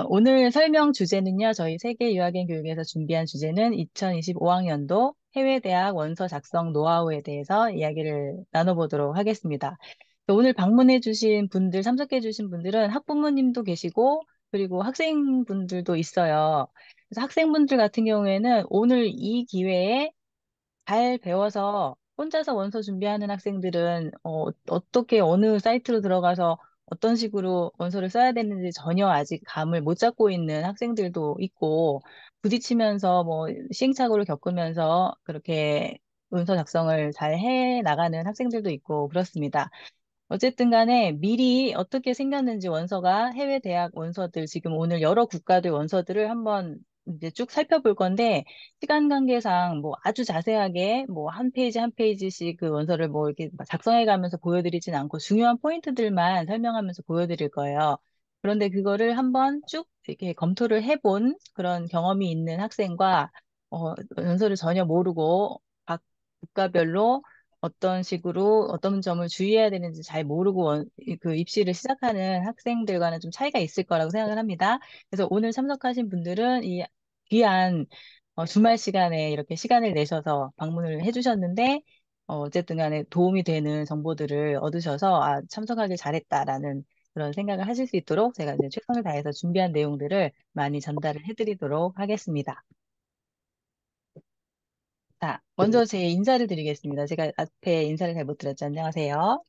오늘 설명 주제는요, 저희 세계 유학연 교육에서 준비한 주제는 2025학년도 해외대학 원서 작성 노하우에 대해서 이야기를 나눠보도록 하겠습니다. 오늘 방문해주신 분들, 참석해주신 분들은 학부모님도 계시고, 그리고 학생분들도 있어요. 그래서 학생분들 같은 경우에는 오늘 이 기회에 잘 배워서 혼자서 원서 준비하는 학생들은 어떻게 어느 사이트로 들어가서 어떤 식으로 원서를 써야 되는지 전혀 아직 감을 못 잡고 있는 학생들도 있고 부딪히면서 뭐 시행착오를 겪으면서 그렇게 원서 작성을 잘 해 나가는 학생들도 있고 그렇습니다. 어쨌든 간에 미리 어떻게 생겼는지 원서가 해외 대학 원서들 지금 오늘 여러 국가들 원서들을 한번 이제 쭉 살펴볼 건데 시간 관계상 뭐 아주 자세하게 뭐 한 페이지 한 페이지씩 그 원서를 뭐 이렇게 작성해 가면서 보여드리진 않고 중요한 포인트들만 설명하면서 보여드릴 거예요. 그런데 그거를 한번 쭉 이렇게 검토를 해본 그런 경험이 있는 학생과 원서를 전혀 모르고 각 국가별로 어떤 식으로 어떤 점을 주의해야 되는지 잘 모르고 그 입시를 시작하는 학생들과는 좀 차이가 있을 거라고 생각을 합니다. 그래서 오늘 참석하신 분들은 이 귀한 주말 시간에 이렇게 시간을 내셔서 방문을 해주셨는데 어쨌든 간에 도움이 되는 정보들을 얻으셔서 아, 참석하길 잘했다라는 그런 생각을 하실 수 있도록 제가 이제 최선을 다해서 준비한 내용들을 많이 전달을 해드리도록 하겠습니다. 자, 먼저 제 인사를 드리겠습니다. 제가 앞에 인사를 잘 못 드렸죠. 안녕하세요.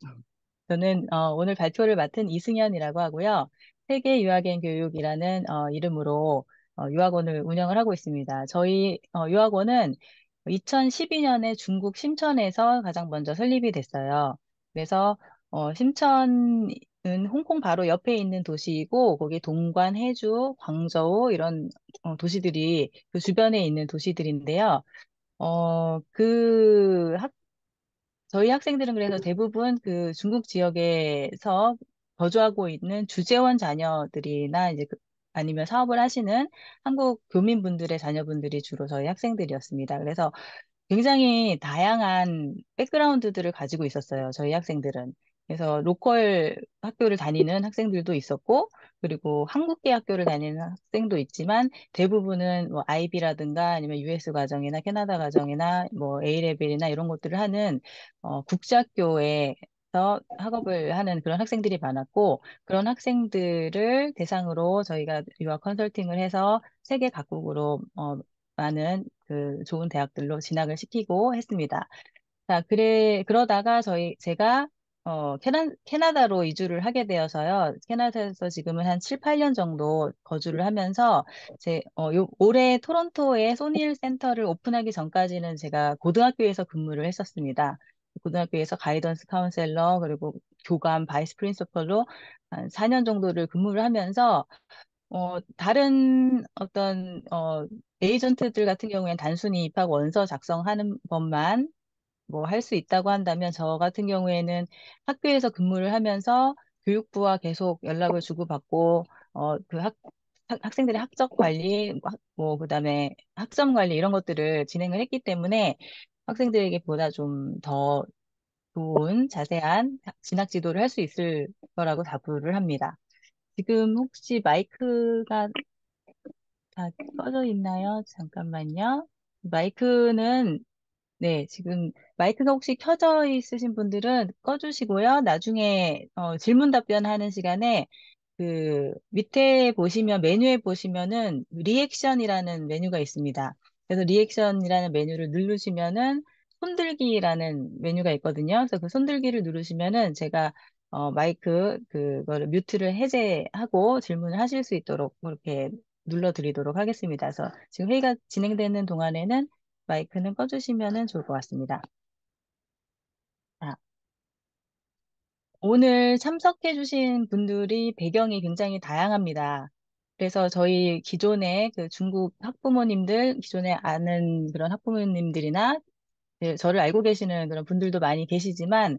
저는 오늘 발표를 맡은 이승현이라고 하고요. 세계 유학연 교육이라는 이름으로 유학원을 운영을 하고 있습니다. 저희 유학원은 2012년에 중국 심천에서 가장 먼저 설립이 됐어요. 그래서 심천은 홍콩 바로 옆에 있는 도시이고 거기 동관, 해주, 광저우 이런 도시들이 그 주변에 있는 도시들인데요. 저희 학생들은 그래서 대부분 그 중국 지역에서 거주하고 있는 주재원 자녀들이나 이제 아니면 사업을 하시는 한국 교민분들의 자녀분들이 주로 저희 학생들이었습니다. 그래서 굉장히 다양한 백그라운드들을 가지고 있었어요. 저희 학생들은. 그래서 로컬 학교를 다니는 학생들도 있었고, 그리고 한국계 학교를 다니는 학생도 있지만, 대부분은 뭐 IB라든가 아니면 US 과정이나 캐나다 과정이나 뭐 A레벨이나 이런 것들을 하는 국제학교에서 학업을 하는 그런 학생들이 많았고, 그런 학생들을 대상으로 저희가 유학 컨설팅을 해서 세계 각국으로 많은 그 좋은 대학들로 진학을 시키고 했습니다. 자, 그러다가 제가, 캐나다로 이주를 하게 되어서요. 캐나다에서 지금은 한 7, 8년 정도 거주를 하면서, 올해 토론토에 소니일 센터를 오픈하기 전까지는 제가 고등학교에서 근무를 했었습니다. 고등학교에서 가이던스 카운셀러, 그리고 교감, 바이스 프린시펄로 한 4년 정도를 근무를 하면서, 다른 에이전트들 같은 경우에는 단순히 입학 원서 작성하는 것만 뭐 할 수 있다고 한다면 저 같은 경우에는 학교에서 근무를 하면서 교육부와 계속 연락을 주고받고, 학생들의 학적 관리, 그다음에 학점 관리 이런 것들을 진행을 했기 때문에 학생들에게 보다 좀 더 좋은 자세한 진학 지도를 할 수 있을 거라고 자부를 합니다. 지금 혹시 마이크가 다 꺼져 있나요? 잠깐만요. 마이크는, 네, 지금 마이크가 혹시 켜져 있으신 분들은 꺼주시고요. 나중에 질문 답변하는 시간에 그 밑에 보시면 메뉴에 보시면은 리액션이라는 메뉴가 있습니다. 그래서 리액션이라는 메뉴를 누르시면은 손들기라는 메뉴가 있거든요. 그래서 그 손들기를 누르시면은 제가 마이크 그거를 뮤트를 해제하고 질문을 하실 수 있도록 그렇게 눌러드리도록 하겠습니다. 그래서 지금 회의가 진행되는 동안에는 마이크는 꺼주시면은 좋을 것 같습니다. 자, 오늘 참석해주신 분들이 배경이 굉장히 다양합니다. 그래서 저희 기존의 그 중국 학부모님들, 기존에 아는 그런 학부모님들이나 예, 저를 알고 계시는 그런 분들도 많이 계시지만,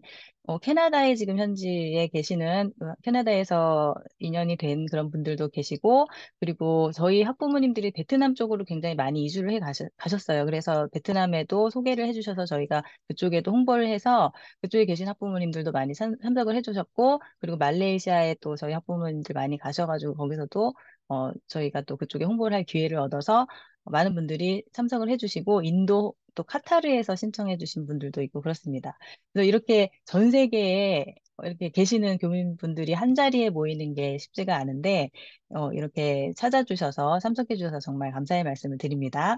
캐나다에 지금 현지에 계시는, 캐나다에서 인연이 된 그런 분들도 계시고, 그리고 저희 학부모님들이 베트남 쪽으로 굉장히 많이 이주를 가셨어요. 그래서 베트남에도 소개를 해주셔서 저희가 그쪽에도 홍보를 해서 그쪽에 계신 학부모님들도 많이 참석을 해주셨고, 그리고 말레이시아에 또 저희 학부모님들 많이 가셔가지고 거기서도 저희가 또 그쪽에 홍보를 할 기회를 얻어서 많은 분들이 참석을 해주시고, 인도 또 카타르에서 신청해 주신 분들도 있고 그렇습니다. 그래서 이렇게 전 세계에 이렇게 계시는 교민분들이 한 자리에 모이는 게 쉽지가 않은데, 이렇게 찾아주셔서 참석해 주셔서 정말 감사의 말씀을 드립니다.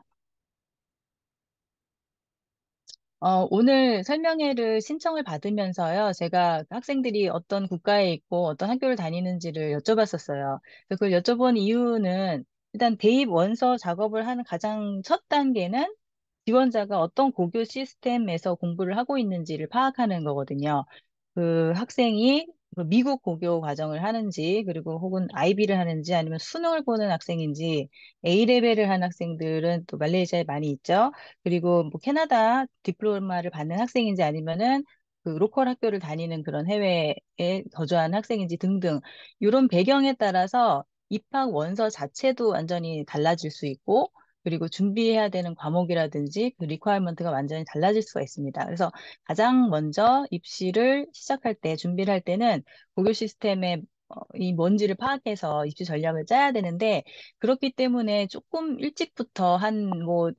오늘 설명회를 신청을 받으면서요, 제가 학생들이 어떤 국가에 있고 어떤 학교를 다니는지를 여쭤봤었어요. 그래서 그걸 여쭤본 이유는 일단 대입 원서 작업을 하는 가장 첫 단계는 지원자가 어떤 고교 시스템에서 공부를 하고 있는지를 파악하는 거거든요. 그 학생이 그 미국 고교 과정을 하는지, 그리고 혹은 아이비를 하는지, 아니면 수능을 보는 학생인지, A레벨을 한 학생들은 또 말레이시아에 많이 있죠. 그리고 뭐 캐나다 디플로마를 받는 학생인지, 아니면은 그 로컬 학교를 다니는 그런 해외에 거주하는 학생인지 등등, 이런 배경에 따라서 입학 원서 자체도 완전히 달라질 수 있고, 그리고 준비해야 되는 과목이라든지 그 리ኳ어먼트가 완전히 달라질 수가 있습니다. 그래서 가장 먼저 입시를 시작할 때, 준비를 할 때는 고교 시스템의 이 뭔지를 파악해서 입시 전략을 짜야 되는데, 그렇기 때문에 조금 일찍부터 한 뭐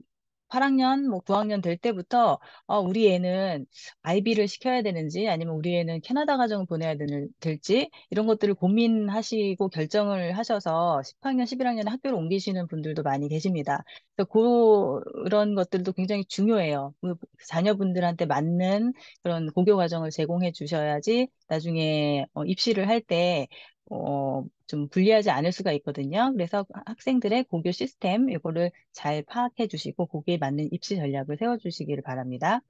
8학년, 뭐 9학년 될 때부터 우리 애는 아이비를 시켜야 되는지 아니면 우리 애는 캐나다 가정을 보내야 될지 이런 것들을 고민하시고 결정을 하셔서 10학년, 11학년에 학교를 옮기시는 분들도 많이 계십니다. 그래서 그런 것들도 굉장히 중요해요. 그 자녀분들한테 맞는 그런 고교 과정을 제공해 주셔야지 나중에 입시를 할 때 좀 불리하지 않을 수가 있거든요. 그래서 학생들의 고교 시스템, 이거를 잘 파악해 주시고, 거기에 맞는 입시 전략을 세워 주시기를 바랍니다.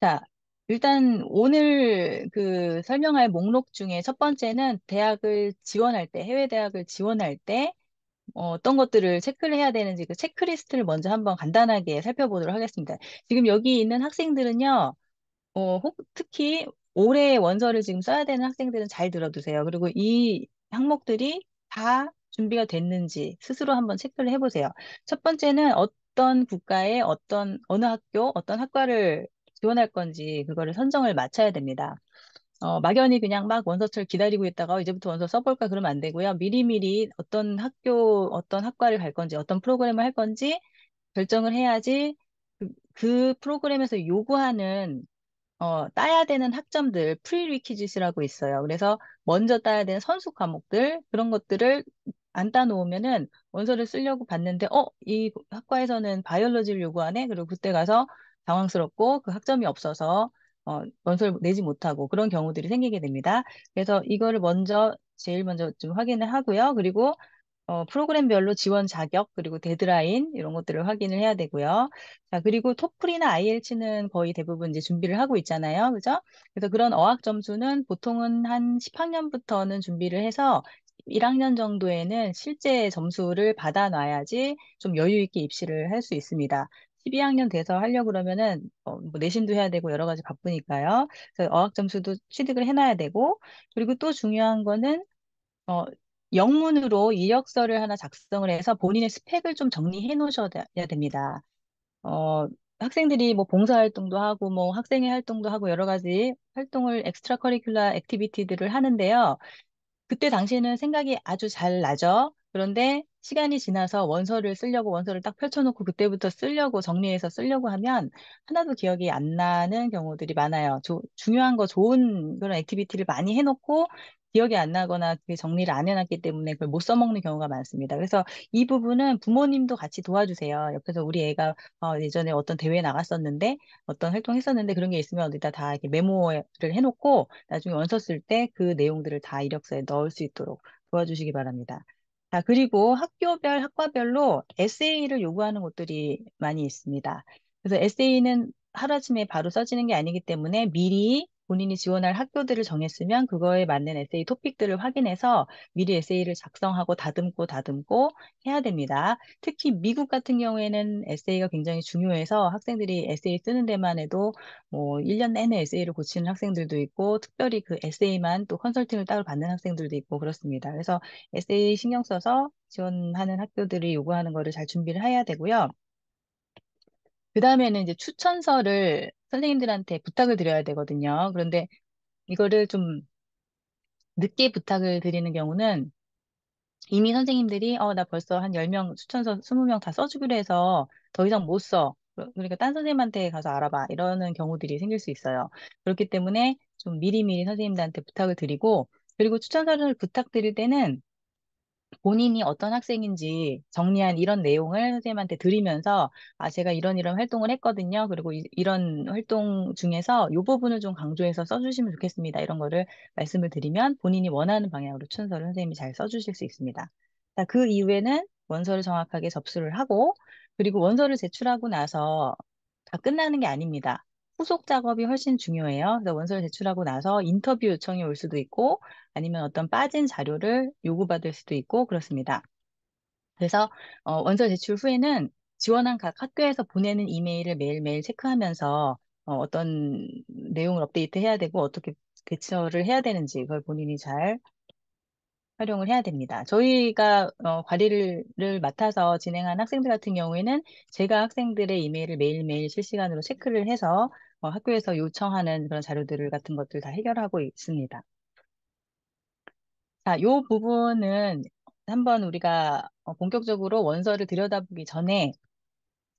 자, 일단 오늘 그 설명할 목록 중에 첫 번째는 대학을 지원할 때, 해외 대학을 지원할 때, 어떤 것들을 체크를 해야 되는지 그 체크리스트를 먼저 한번 간단하게 살펴보도록 하겠습니다. 지금 여기 있는 학생들은요, 특히 올해 원서를 지금 써야 되는 학생들은 잘 들어두세요. 그리고 이 항목들이 다 준비가 됐는지 스스로 한번 체크를 해보세요. 첫 번째는 어떤 국가에 어느 학교, 어떤 학과를 지원할 건지 그거를 선정을 마쳐야 됩니다. 막연히 그냥 막 원서철 기다리고 있다가 이제부터 원서 써볼까 그러면 안 되고요. 미리미리 어떤 학교, 어떤 학과를 갈 건지, 어떤 프로그램을 할 건지 결정을 해야지 그 프로그램에서 요구하는 따야 되는 학점들, 프리리퀴짓이라고 있어요. 그래서 먼저 따야 되는 선수 과목들, 그런 것들을 안 따놓으면은 원서를 쓰려고 봤는데, 이 학과에서는 바이올로지를 요구하네? 그리고 그때 가서 당황스럽고 그 학점이 없어서 원서를 내지 못하고 그런 경우들이 생기게 됩니다. 그래서 이거를 제일 먼저 좀 확인을 하고요. 그리고 프로그램별로 지원 자격, 그리고 데드라인, 이런 것들을 확인을 해야 되고요. 자, 그리고 토플이나 IELTS는 거의 대부분 이제 준비를 하고 있잖아요. 그죠? 그래서 그런 어학 점수는 보통은 한 10학년부터는 준비를 해서 1학년 정도에는 실제 점수를 받아놔야지 좀 여유 있게 입시를 할 수 있습니다. 12학년 돼서 하려고 그러면은 뭐 내신도 해야 되고 여러 가지 바쁘니까요. 그래서 어학 점수도 취득을 해놔야 되고, 그리고 또 중요한 거는 어, 영문으로 이력서를 하나 작성을 해서 본인의 스펙을 좀 정리해 놓으셔야 됩니다. 어, 학생들이 뭐 봉사활동도 하고 뭐 학생회 활동도 하고 여러 가지 활동을 엑스트라 커리큘러 액티비티들을 하는데요. 그때 당시에는 생각이 아주 잘 나죠. 그런데 시간이 지나서 원서를 쓰려고 원서를 딱 펼쳐놓고 그때부터 쓰려고 정리해서 쓰려고 하면 하나도 기억이 안 나는 경우들이 많아요. 중요한 거 좋은 그런 액티비티를 많이 해놓고 기억이 안 나거나 그게 정리를 안 해놨기 때문에 그걸 못 써먹는 경우가 많습니다. 그래서 이 부분은 부모님도 같이 도와주세요. 옆에서 우리 애가 예전에 어떤 대회에 나갔었는데 어떤 활동했었는데 그런 게 있으면 어디다 다 이렇게 메모를 해놓고 나중에 원서 쓸 때 그 내용들을 다 이력서에 넣을 수 있도록 도와주시기 바랍니다. 자, 그리고 학교별, 학과별로 에세이를 요구하는 곳들이 많이 있습니다. 그래서 에세이는 하루아침에 바로 써지는 게 아니기 때문에 미리 본인이 지원할 학교들을 정했으면 그거에 맞는 에세이 토픽들을 확인해서 미리 에세이를 작성하고 다듬고 해야 됩니다. 특히 미국 같은 경우에는 에세이가 굉장히 중요해서 학생들이 에세이 쓰는 데만 해도 뭐 1년 내내 에세이를 고치는 학생들도 있고 특별히 그 에세이만 또 컨설팅을 따로 받는 학생들도 있고 그렇습니다. 그래서 에세이 신경 써서 지원하는 학교들이 요구하는 거를 잘 준비를 해야 되고요. 그 다음에는 이제 추천서를 선생님들한테 부탁을 드려야 되거든요. 그런데 이거를 좀 늦게 부탁을 드리는 경우는 이미 선생님들이 나 벌써 한 10명 추천서 20명 다 써주기로 해서 더 이상 못 써. 그러니까 딴 선생님한테 가서 알아봐. 이러는 경우들이 생길 수 있어요. 그렇기 때문에 좀 미리미리 선생님들한테 부탁을 드리고 그리고 추천서를 부탁드릴 때는 본인이 어떤 학생인지 정리한 이런 내용을 선생님한테 드리면서 제가 이런 활동을 했거든요. 그리고 런 활동 중에서 이 부분을 좀 강조해서 써주시면 좋겠습니다. 이런 거를 말씀을 드리면 본인이 원하는 방향으로 추천서를 선생님이 잘 써주실 수 있습니다. 자, 그 이후에는 원서를 정확하게 접수를 하고 그리고 원서를 제출하고 나서 다 끝나는 게 아닙니다. 후속 작업이 훨씬 중요해요. 그래서 원서를 제출하고 나서 인터뷰 요청이 올 수도 있고 아니면 어떤 빠진 자료를 요구받을 수도 있고 그렇습니다. 그래서 원서 제출 후에는 지원한 각 학교에서 보내는 이메일을 매일매일 체크하면서 떤 내용을 업데이트해야 되고 어떻게 대처를 해야 되는지 그걸 본인이 잘 활용을 해야 됩니다. 저희가 관리를 맡아서 진행한 학생들 같은 경우에는 제가 학생들의 이메일을 매일매일 실시간으로 체크를 해서 학교에서 요청하는 그런 자료들 같은 것들 다 해결하고 있습니다. 자, 요 부분은 한번 우리가 본격적으로 원서를 들여다보기 전에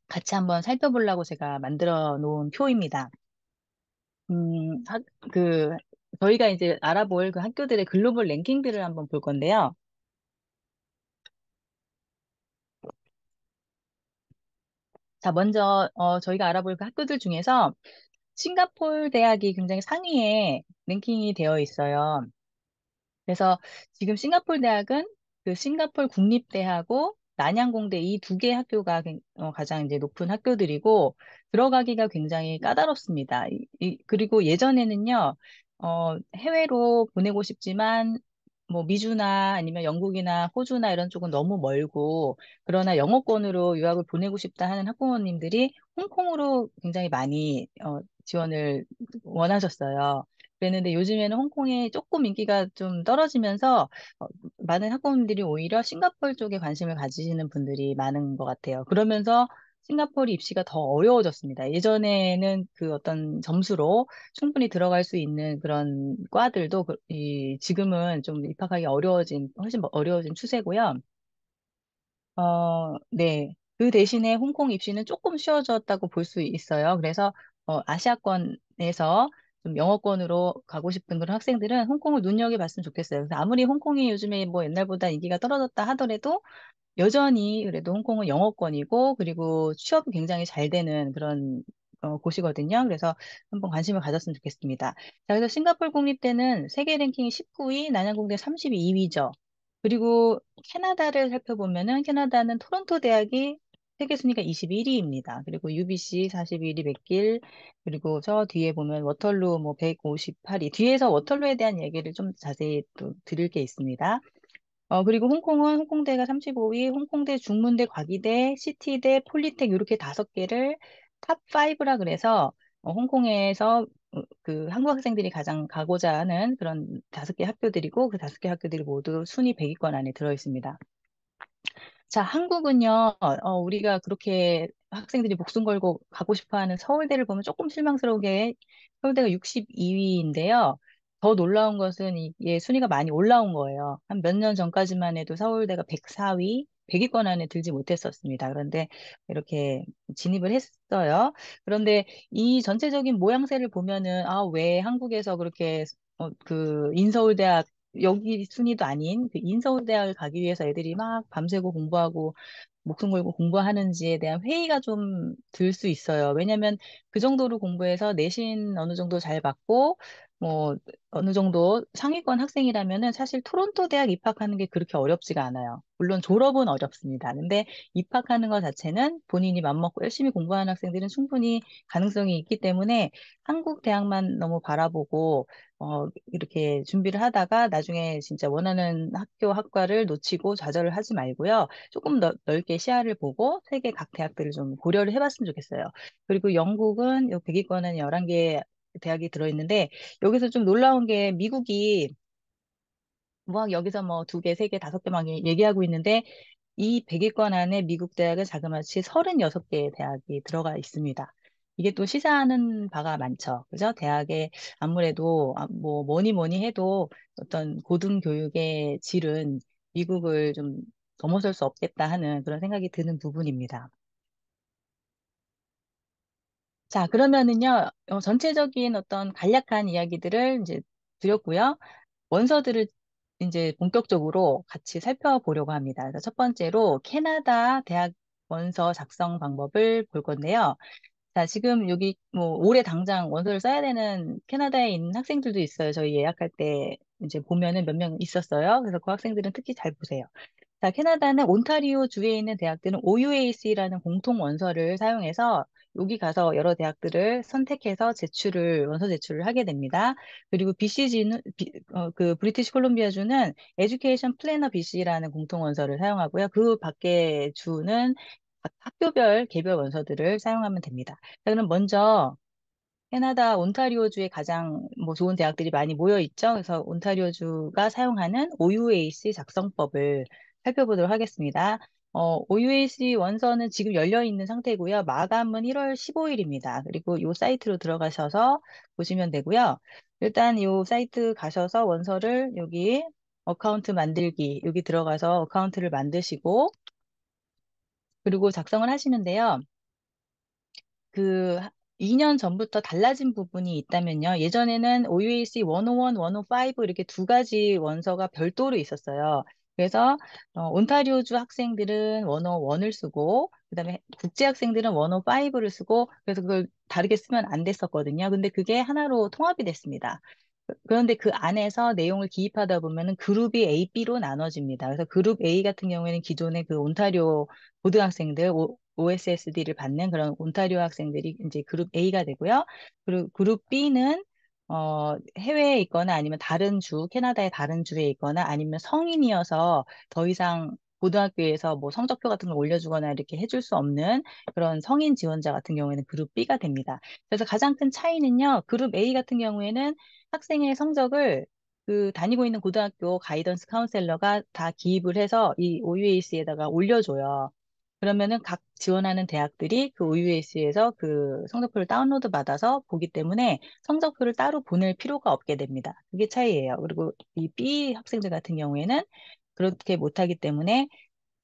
같이 한번 살펴보려고 제가 만들어 놓은 표입니다. 음, 학, 그, 저희가 이제 알아볼 그 학교들의 글로벌 랭킹들을 한번 볼 건데요. 자, 먼저, 저희가 알아볼 그 학교들 중에서 싱가포르 대학이 굉장히 상위에 랭킹이 되어 있어요. 그래서 지금 싱가포르 대학은 그 싱가포르 국립대하고 난양공대 이 두 개 학교가 가장 이제 높은 학교들이고 들어가기가 굉장히 까다롭습니다. 그리고 예전에는요, 해외로 보내고 싶지만 뭐 미주나 아니면 영국이나 호주나 이런 쪽은 너무 멀고 그러나 영어권으로 유학을 보내고 싶다 하는 학부모님들이 홍콩으로 굉장히 많이 지원을 원하셨어요. 그랬는데 요즘에는 홍콩이 조금 인기가 좀 떨어지면서 어, 많은 학부모님들이 오히려 싱가포르 쪽에 관심을 가지시는 분들이 많은 것 같아요. 그러면서 싱가포르 입시가 더 어려워졌습니다. 예전에는 그 어떤 점수로 충분히 들어갈 수 있는 그런 과들도 지금은 좀 입학하기 훨씬 어려워진 추세고요. 네. 그 대신에 홍콩 입시는 조금 쉬워졌다고 볼 수 있어요. 그래서 아시아권에서 좀 영어권으로 가고 싶은 그런 학생들은 홍콩을 눈여겨봤으면 좋겠어요. 그래서 아무리 홍콩이 요즘에 뭐 옛날보다 인기가 떨어졌다 하더라도 여전히 그래도 홍콩은 영어권이고 그리고 취업이 굉장히 잘 되는 그런 곳이거든요. 그래서 한번 관심을 가졌으면 좋겠습니다. 자, 그래서 싱가포르 국립대는 세계 랭킹 19위, 난양공대 32위죠. 그리고 캐나다를 살펴보면은 캐나다는 토론토 대학이 세계 순위가 21위입니다. 그리고 UBC 41위 맥길 그리고 저 뒤에 보면 워털루 뭐 158위 뒤에서 워털루에 대한 얘기를 좀 자세히 또 드릴 게 있습니다. 그리고 홍콩은 홍콩대가 35위, 홍콩대, 중문대, 과기대, 시티대, 폴리텍 이렇게 5개를 탑5라 그래서 홍콩에서 그 한국 학생들이 가장 가고자 하는 그런 5개 학교들이고 그 5개 학교들이 모두 순위 100위권 안에 들어 있습니다. 자, 한국은요, 우리가 그렇게 학생들이 목숨 걸고 가고 싶어 하는 서울대를 보면 조금 실망스러우게 서울대가 62위인데요. 더 놀라운 것은 이게 순위가 많이 올라온 거예요. 한 몇 년 전까지만 해도 서울대가 104위, 100위권 안에 들지 못했었습니다. 그런데 이렇게 진입을 했어요. 그런데 이 전체적인 모양새를 보면은, 왜 한국에서 그렇게 그 인서울대학 여기 순위도 아닌 그 인서울대학을 가기 위해서 애들이 막 밤새고 공부하고 목숨 걸고 공부하는지에 대한 회의가 좀 들 수 있어요. 왜냐하면 그 정도로 공부해서 내신 어느 정도 잘 받고 뭐 어느 정도 상위권 학생이라면은 사실 토론토 대학 입학하는 게 그렇게 어렵지가 않아요. 물론 졸업은 어렵습니다. 근데 입학하는 것 자체는 본인이 맘먹고 열심히 공부하는 학생들은 충분히 가능성이 있기 때문에 한국 대학만 너무 바라보고 이렇게 준비를 하다가 나중에 진짜 원하는 학교 학과를 놓치고 좌절을 하지 말고요. 조금 넓게 시야를 보고 세계 각 대학들을 좀 고려를 해봤으면 좋겠어요. 그리고 영국은 요 100위권은 11개 대학이 들어있는데 여기서 좀 놀라운 게 미국이 뭐 여기서 뭐 두 개, 세 개, 다섯 개 막 얘기하고 있는데 이 100위권 안에 미국 대학은 자그마치 36개의 대학이 들어가 있습니다. 이게 또 시사하는 바가 많죠. 그죠? 대학에 아무래도 뭐 뭐니 뭐니 해도 어떤 고등교육의 질은 미국을 좀 넘어설 수 없겠다 하는 그런 생각이 드는 부분입니다. 자, 그러면은요, 전체적인 어떤 간략한 이야기들을 이제 드렸고요. 원서들을 이제 본격적으로 같이 살펴보려고 합니다. 그래서 첫 번째로 캐나다 대학 원서 작성 방법을 볼 건데요. 자, 지금 여기 뭐 올해 당장 원서를 써야 되는 캐나다에 있는 학생들도 있어요. 저희 예약할 때 이제 보면은 몇 명 있었어요. 그래서 그 학생들은 특히 잘 보세요. 자, 캐나다는 온타리오 주에 있는 대학들은 OUAC라는 공통 원서를 사용해서 여기 가서 여러 대학들을 선택해서 원서 제출을 하게 됩니다. 그리고 BCG는, 그 브리티시 콜롬비아주는 에듀케이션 플래너 BC라는 공통 원서를 사용하고요. 그 밖에 주는 각 학교별 개별 원서들을 사용하면 됩니다. 자, 그럼 먼저 캐나다 온타리오주에 가장 뭐 좋은 대학들이 많이 모여 있죠. 그래서 온타리오주가 사용하는 OUAC 작성법을 살펴보도록 하겠습니다. OUAC 원서는 지금 열려 있는 상태고요. 마감은 1월 15일입니다. 그리고 이 사이트로 들어가셔서 보시면 되고요. 일단 이 사이트 가셔서 원서를 여기 어카운트 만들기 여기 들어가서 어카운트를 만드시고 그리고 작성을 하시는데요. 그 2년 전부터 달라진 부분이 있다면요. 예전에는 OUAC 101, 105 이렇게 두 가지 원서가 별도로 있었어요. 그래서 온타리오주 학생들은 101을 쓰고 그다음에 국제 학생들은 105를 쓰고 그래서 그걸 다르게 쓰면 안 됐었거든요. 근데 그게 하나로 통합이 됐습니다. 그런데 그 안에서 내용을 기입하다 보면은 그룹이 A, B로 나눠집니다. 그래서 그룹 A 같은 경우에는 기존의 그 온타리오 고등학생들, OSSD를 받는 그런 온타리오 학생들이 이제 그룹 A가 되고요. 그리고 그룹 B는 해외에 있거나 아니면 다른 주, 캐나다의 다른 주에 있거나 아니면 성인이어서 더 이상 고등학교에서 뭐 성적표 같은 걸 올려주거나 이렇게 해줄 수 없는 그런 성인 지원자 같은 경우에는 그룹 B가 됩니다. 그래서 가장 큰 차이는요, 그룹 A 같은 경우에는 학생의 성적을 그 다니고 있는 고등학교 가이던스 카운셀러가 다 기입을 해서 이 OUAC에다가 올려줘요. 그러면은 각 지원하는 대학들이 그 OUAC에서 그 성적표를 다운로드 받아서 보기 때문에 성적표를 따로 보낼 필요가 없게 됩니다. 그게 차이예요. 그리고 이 B 학생들 같은 경우에는 그렇게 못하기 때문에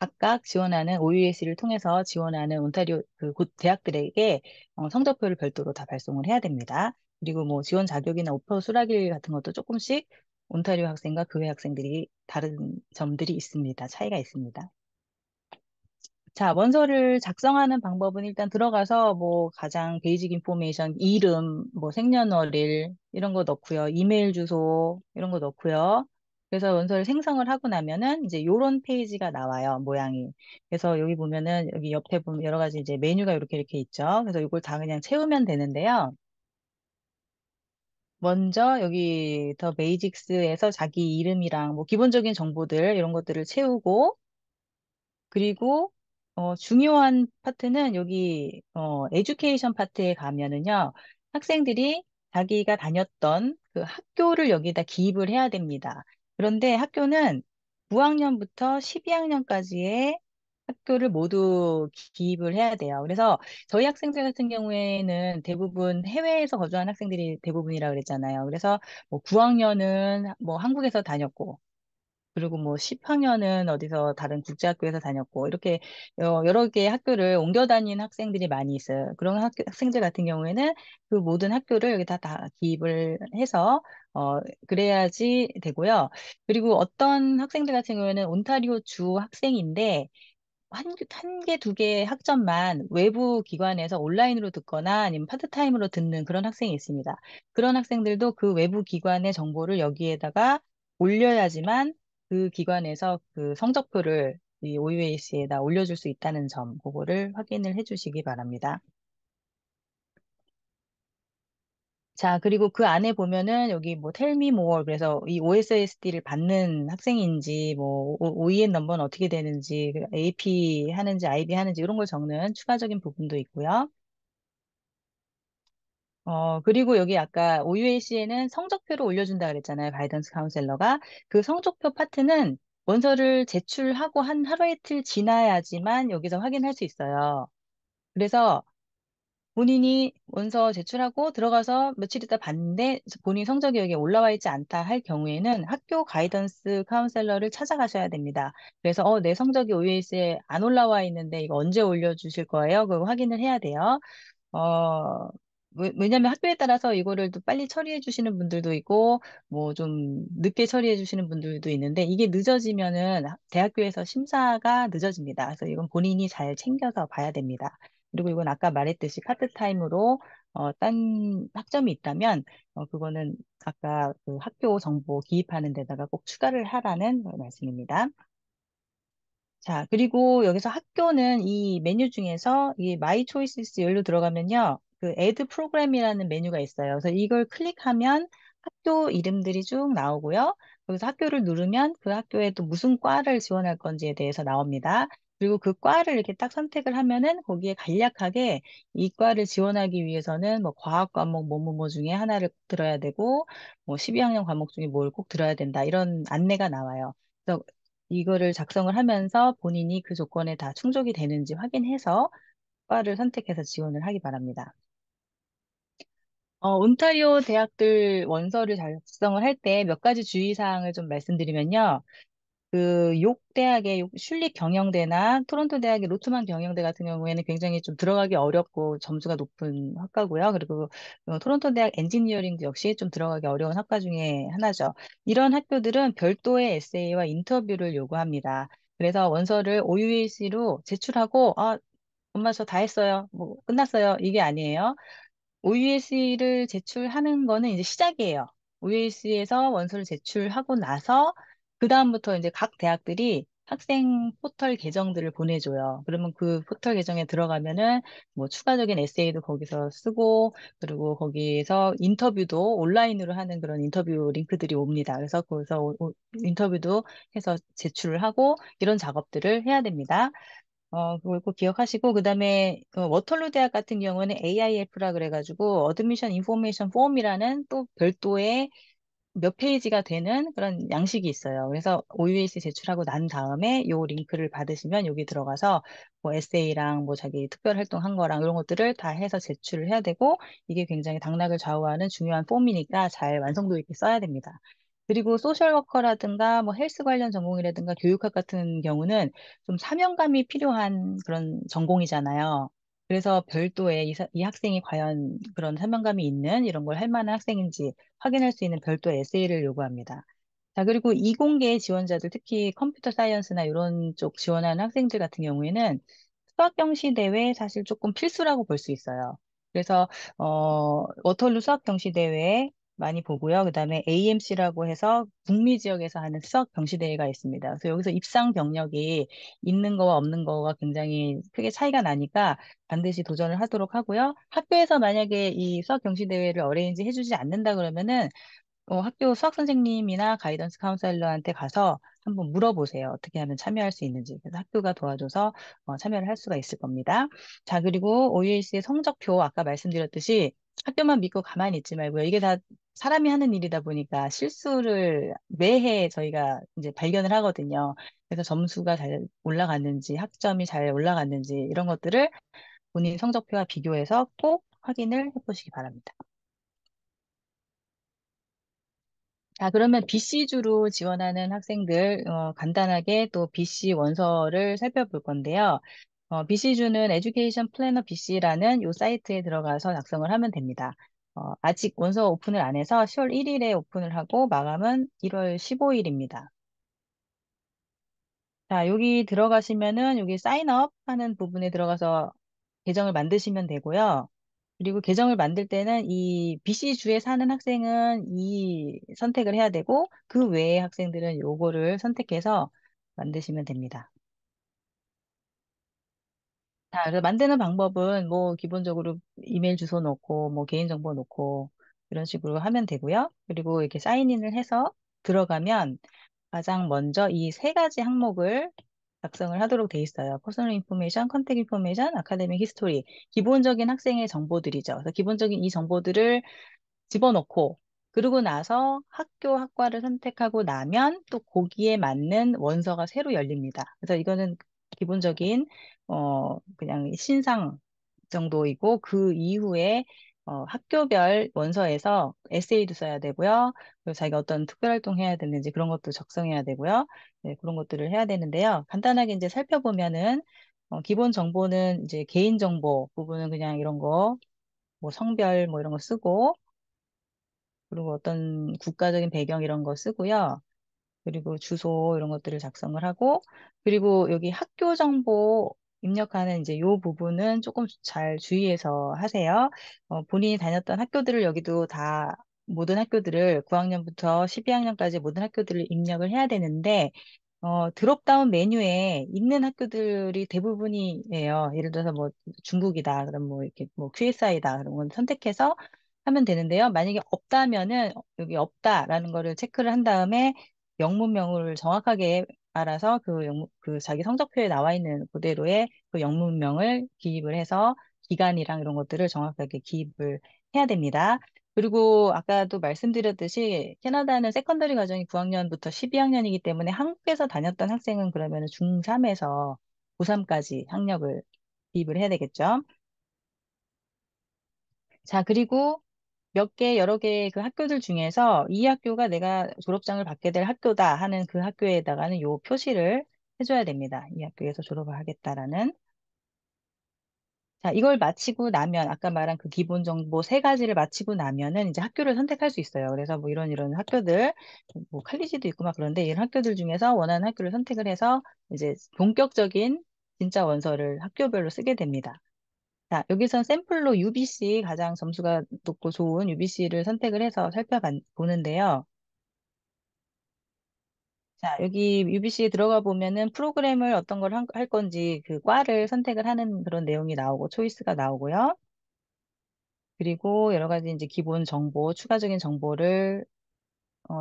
각각 지원하는 OUAC를 통해서 지원하는 온타리오 그 대학들에게 성적표를 별도로 다 발송을 해야 됩니다. 그리고 뭐 지원 자격이나 오퍼 수락일 같은 것도 조금씩 온타리오 학생과 그 외 학생들이 다른 점들이 있습니다. 차이가 있습니다. 자, 원서를 작성하는 방법은 일단 들어가서 뭐 가장 베이직 인포메이션, 이름, 뭐 생년월일 이런 거 넣고요. 이메일 주소 이런 거 넣고요. 그래서 원서를 생성을 하고 나면은 이제 요런 페이지가 나와요. 모양이. 그래서 여기 보면은 여기 옆에 보면 여러 가지 이제 메뉴가 이렇게 있죠. 그래서 이걸 다 그냥 채우면 되는데요. 먼저 여기 더 베이직스에서 자기 이름이랑 뭐 기본적인 정보들 이런 것들을 채우고 그리고 중요한 파트는 여기 에듀케이션 파트에 가면은요. 학생들이 자기가 다녔던 그 학교를 여기다 기입을 해야 됩니다. 그런데 학교는 9학년부터 12학년까지의 학교를 모두 기입을 해야 돼요. 그래서 저희 학생들 같은 경우에는 대부분 해외에서 거주한 학생들이 대부분이라 그랬잖아요. 그래서 뭐 9학년은 뭐 한국에서 다녔고 그리고 뭐 10학년은 어디서 다른 국제학교에서 다녔고 이렇게 여러 개의 학교를 옮겨 다닌 학생들이 많이 있어요. 그런 학생들 같은 경우에는 그 모든 학교를 여기다 다 기입을 해서 그래야지 되고요. 그리고 어떤 학생들 같은 경우에는 온타리오 주 학생인데 한 개, 두 개 학점만 외부 기관에서 온라인으로 듣거나 아니면 파트타임으로 듣는 그런 학생이 있습니다. 그런 학생들도 그 외부 기관의 정보를 여기에다가 올려야지만 그 기관에서 그 성적표를 이 OUAC에다 올려줄 수 있다는 점, 그거를 확인을 해주시기 바랍니다. 자, 그리고 그 안에 보면은 여기 뭐 tell me more 그래서 이 OSSD를 받는 학생인지 뭐 OEN 넘버는 어떻게 되는지 AP 하는지 IB 하는지 이런 걸 적는 추가적인 부분도 있고요. 그리고 여기 아까 OUAC에는 성적표를 올려준다 그랬잖아요. 가이던스 카운셀러가. 그 성적표 파트는 원서를 제출하고 한 하루 이틀 지나야지만 여기서 확인할 수 있어요. 그래서 본인이 원서 제출하고 들어가서 며칠 있다 봤는데 본인 성적이 여기에 올라와 있지 않다 할 경우에는 학교 가이던스 카운셀러를 찾아가셔야 됩니다. 그래서 내 성적이 OUAC에 안 올라와 있는데 이거 언제 올려주실 거예요? 그거 확인을 해야 돼요. 어, 왜냐면 학교에 따라서 이거를 또 빨리 처리해 주시는 분들도 있고, 뭐 좀 늦게 처리해 주시는 분들도 있는데, 이게 늦어지면은 대학교에서 심사가 늦어집니다. 그래서 이건 본인이 잘 챙겨서 봐야 됩니다. 그리고 이건 아까 말했듯이 파트타임으로, 딴 학점이 있다면, 그거는 아까 그 학교 정보 기입하는 데다가 꼭 추가를 하라는 말씀입니다. 자, 그리고 여기서 학교는 이 메뉴 중에서 이 마이 초이시스 열로 들어가면요. 그 애드 프로그램이라는 메뉴가 있어요. 그래서 이걸 클릭하면 학교 이름들이 쭉 나오고요. 여기서 학교를 누르면 그 학교에 또 무슨 과를 지원할 건지에 대해서 나옵니다. 그리고 그 과를 이렇게 딱 선택을 하면은 거기에 간략하게 이 과를 지원하기 위해서는 뭐 과학 과목 뭐뭐 중에 하나를 꼭 들어야 되고 뭐 12학년 과목 중에 뭘 꼭 들어야 된다. 이런 안내가 나와요. 그래서 이거를 작성을 하면서 본인이 그 조건에 다 충족이 되는지 확인해서 과를 선택해서 지원을 하기 바랍니다. 온타리오 대학들 원서를 작성을 할 때 몇 가지 주의사항을 좀 말씀드리면요. 그 욕 대학의 슐립 경영대나 토론토 대학의 로트만 경영대 같은 경우에는 굉장히 좀 들어가기 어렵고 점수가 높은 학과고요. 그리고 토론토 대학 엔지니어링도 역시 좀 들어가기 어려운 학과 중에 하나죠. 이런 학교들은 별도의 에세이와 인터뷰를 요구합니다. 그래서 원서를 OUAC로 제출하고 엄마 저 다 했어요. 뭐 끝났어요. 이게 아니에요. OUAC를 제출하는 거는 이제 시작이에요. OUAC에서 원서를 제출하고 나서 그다음부터 이제 각 대학들이 학생 포털 계정들을 보내줘요. 그러면 그 포털 계정에 들어가면은 뭐 추가적인 에세이도 거기서 쓰고 그리고 거기에서 인터뷰도 온라인으로 하는 그런 인터뷰 링크들이 옵니다. 그래서 거기서 인터뷰도 해서 제출을 하고 이런 작업들을 해야 됩니다. 그걸 꼭 기억하시고, 그 다음에, 워털루 대학 같은 경우는 AIF라 그래가지고, 어드미션 인포메이션 폼이라는 또 별도의 몇 페이지가 되는 그런 양식이 있어요. 그래서 OUAC 제출하고 난 다음에 요 링크를 받으시면 여기 들어가서 뭐 에세이랑 뭐 자기 특별 활동한 거랑 이런 것들을 다 해서 제출을 해야 되고, 이게 굉장히 당락을 좌우하는 중요한 폼이니까 잘 완성도 있게 써야 됩니다. 그리고 소셜워커라든가 뭐 헬스 관련 전공이라든가 교육학 같은 경우는 좀 사명감이 필요한 그런 전공이잖아요. 그래서 별도의 이 학생이 과연 그런 사명감이 있는 이런 걸 할 만한 학생인지 확인할 수 있는 별도의 에세이를 요구합니다. 자, 그리고 이공계 지원자들, 특히 컴퓨터 사이언스나 이런 쪽 지원하는 학생들 같은 경우에는 수학경시 대회 사실 조금 필수라고 볼 수 있어요. 그래서, 워털루 수학경시대회 많이 보고요. 그 다음에 AMC라고 해서 북미 지역에서 하는 수학경시대회가 있습니다. 그래서 여기서 입상 경력이 있는 거와 없는 거가 굉장히 크게 차이가 나니까 반드시 도전을 하도록 하고요. 학교에서 만약에 이 수학경시대회를 어레인지 해주지 않는다 그러면은 학교 수학 선생님이나 가이던스 카운sel러한테 가서 한번 물어보세요. 어떻게 하면 참여할 수 있는지. 그래서 학교가 도와줘서 참여를 할 수가 있을 겁니다. 자, 그리고 OUAC의 성적표 아까 말씀드렸듯이 학교만 믿고 가만히 있지 말고요. 이게 다 사람이 하는 일이다 보니까 실수를 매해 저희가 이제 발견을 하거든요. 그래서 점수가 잘 올라갔는지, 학점이 잘 올라갔는지 이런 것들을 본인 성적표와 비교해서 꼭 확인을 해보시기 바랍니다. 자, 그러면 BC주로 지원하는 학생들, 간단하게 또 BC 원서를 살펴볼 건데요. BC주는 Education Planner BC라는 요 사이트에 들어가서 작성을 하면 됩니다. 아직 원서 오픈을 안 해서 10월 1일에 오픈을 하고 마감은 1월 15일입니다. 자, 여기 들어가시면은 여기 사인업 하는 부분에 들어가서 계정을 만드시면 되고요. 그리고 계정을 만들 때는 이 BC주에 사는 학생은 이 선택을 해야 되고 그 외의 학생들은 요거를 선택해서 만드시면 됩니다. 자, 그래서 만드는 방법은 뭐 기본적으로 이메일 주소 넣고 뭐 개인정보 넣고 이런 식으로 하면 되고요. 그리고 이렇게 사인인을 해서 들어가면 가장 먼저 이 세 가지 항목을 작성을 하도록 돼 있어요. 퍼스널 인포메이션, 컨택 인포메이션, 아카데믹 히스토리. 기본적인 학생의 정보들이죠. 그래서 기본적인 이 정보들을 집어넣고 그러고 나서 학교 학과를 선택하고 나면 또 거기에 맞는 원서가 새로 열립니다. 그래서 이거는 기본적인 그냥 신상 정도이고 그 이후에 학교별 원서에서 에세이도 써야 되고요. 그리고 자기가 어떤 특별활동 해야 되는지 그런 것도 작성해야 되고요. 네, 그런 것들을 해야 되는데요. 간단하게 이제 살펴보면은 기본 정보는 이제 개인 정보 부분은 그냥 이런 거 뭐 성별 뭐 이런 거 쓰고 그리고 어떤 국가적인 배경 이런 거 쓰고요. 그리고 주소 이런 것들을 작성을 하고 그리고 여기 학교 정보 입력하는 이제 요 부분은 조금 잘 주의해서 하세요. 본인이 다녔던 학교들을 여기도 다 모든 학교들을 9학년부터 12학년까지 모든 학교들을 입력을 해야 되는데 드롭다운 메뉴에 있는 학교들이 대부분이에요. 예를 들어서 뭐 중국이다. 그럼 뭐 이렇게 뭐 QSI다. 그런 건 선택해서 하면 되는데요. 만약에 없다면은 여기 없다라는 거를 체크를 한 다음에 영문명을 정확하게 알아서 그 자기 성적표에 나와 있는 그대로의 그 영문명을 기입을 해서 기간이랑 이런 것들을 정확하게 기입을 해야 됩니다. 그리고 아까도 말씀드렸듯이 캐나다는 세컨더리 과정이 9학년부터 12학년이기 때문에 한국에서 다녔던 학생은 그러면 중3에서 고3까지 학력을 기입을 해야 되겠죠. 자, 그리고 여러 개의 그 학교들 중에서 이 학교가 내가 졸업장을 받게 될 학교다 하는 그 학교에다가는 요 표시를 해줘야 됩니다. 이 학교에서 졸업을 하겠다라는. 자, 이걸 마치고 나면, 아까 말한 그 기본 정보 세 가지를 마치고 나면은 이제 학교를 선택할 수 있어요. 그래서 뭐 이런 학교들, 뭐 칼리지도 있고 막 그런데 이런 학교들 중에서 원하는 학교를 선택을 해서 이제 본격적인 진짜 원서를 학교별로 쓰게 됩니다. 자, 여기서 샘플로 UBC 가장 점수가 높고 좋은 UBC를 선택을 해서 살펴보는데요. 자, 여기 UBC에 들어가 보면은 프로그램을 어떤 걸 할 건지 그 과를 선택을 하는 그런 내용이 나오고 초이스가 나오고요. 그리고 여러 가지 이제 기본 정보, 추가적인 정보를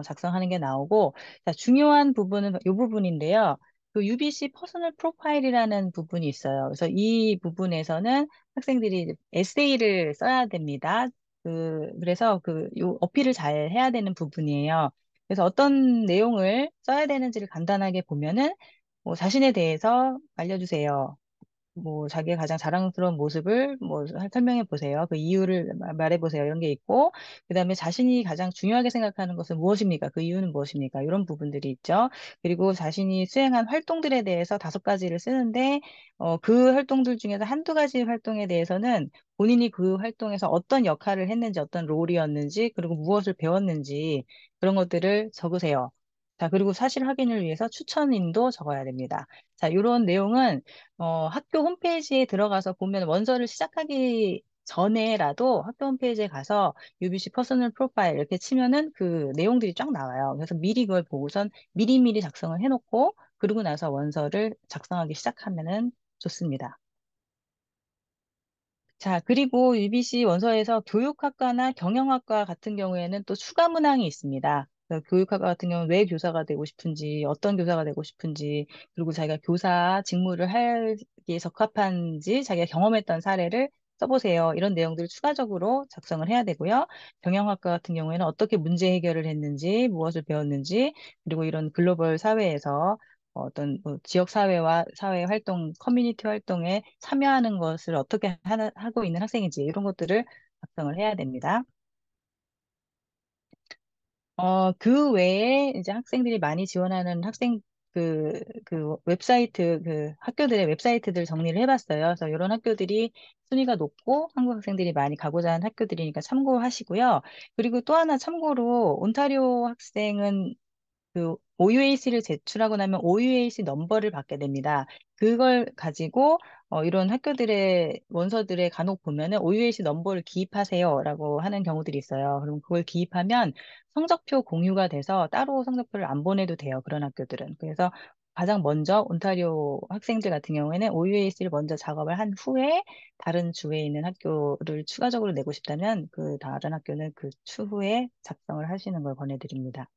작성하는 게 나오고, 자, 중요한 부분은 이 부분인데요. 그 UBC 퍼스널 프로파일이라는 부분이 있어요. 그래서 이 부분에서는 학생들이 이제 에세이를 써야 됩니다. 그래서 요 어필을 잘 해야 되는 부분이에요. 그래서 어떤 내용을 써야 되는지를 간단하게 보면은, 뭐 자신에 대해서 알려주세요. 뭐 자기의 가장 자랑스러운 모습을 뭐 설명해 보세요. 그 이유를 말해 보세요. 이런 게 있고, 그다음에 자신이 가장 중요하게 생각하는 것은 무엇입니까? 그 이유는 무엇입니까? 이런 부분들이 있죠. 그리고 자신이 수행한 활동들에 대해서 5가지를 쓰는데, 그 활동들 중에서 한두 가지 활동에 대해서는 본인이 그 활동에서 어떤 역할을 했는지, 어떤 롤이었는지, 그리고 무엇을 배웠는지 그런 것들을 적으세요. 자, 그리고 사실 확인을 위해서 추천인도 적어야 됩니다. 자, 이런 내용은 학교 홈페이지에 들어가서 보면 원서를 시작하기 전에라도 학교 홈페이지에 가서 UBC 퍼스널 프로파일 이렇게 치면은 그 내용들이 쫙 나와요. 그래서 미리 그걸 보고선 미리미리 작성을 해놓고 그러고 나서 원서를 작성하기 시작하면은 좋습니다. 자, 그리고 UBC 원서에서 교육학과나 경영학과 같은 경우에는 또 추가 문항이 있습니다. 교육학과 같은 경우는 왜 교사가 되고 싶은지, 어떤 교사가 되고 싶은지, 그리고 자기가 교사 직무를 하기에 적합한지, 자기가 경험했던 사례를 써보세요. 이런 내용들을 추가적으로 작성을 해야 되고요. 경영학과 같은 경우에는 어떻게 문제 해결을 했는지, 무엇을 배웠는지, 그리고 이런 글로벌 사회에서 어떤 뭐 지역 사회와 사회 활동, 커뮤니티 활동에 참여하는 것을 어떻게 하고 있는 학생인지 이런 것들을 작성을 해야 됩니다. 그 외에 이제 학생들이 많이 지원하는 그 웹사이트, 그 학교들의 웹사이트들 정리를 해봤어요. 그래서 이런 학교들이 순위가 높고 한국 학생들이 많이 가고자 하는 학교들이니까 참고하시고요. 그리고 또 하나 참고로 온타리오 학생은 그 OUAC를 제출하고 나면 OUAC 넘버를 받게 됩니다. 그걸 가지고 이런 학교들의 원서들에 간혹 보면은 OUAC 넘버를 기입하세요라고 하는 경우들이 있어요. 그럼 그걸 기입하면 성적표 공유가 돼서 따로 성적표를 안 보내도 돼요. 그런 학교들은. 그래서 가장 먼저 온타리오 학생들 같은 경우에는 OUAC를 먼저 작업을 한 후에 다른 주에 있는 학교를 추가적으로 내고 싶다면 그 다른 학교는 그 추후에 작성을 하시는 걸 권해드립니다.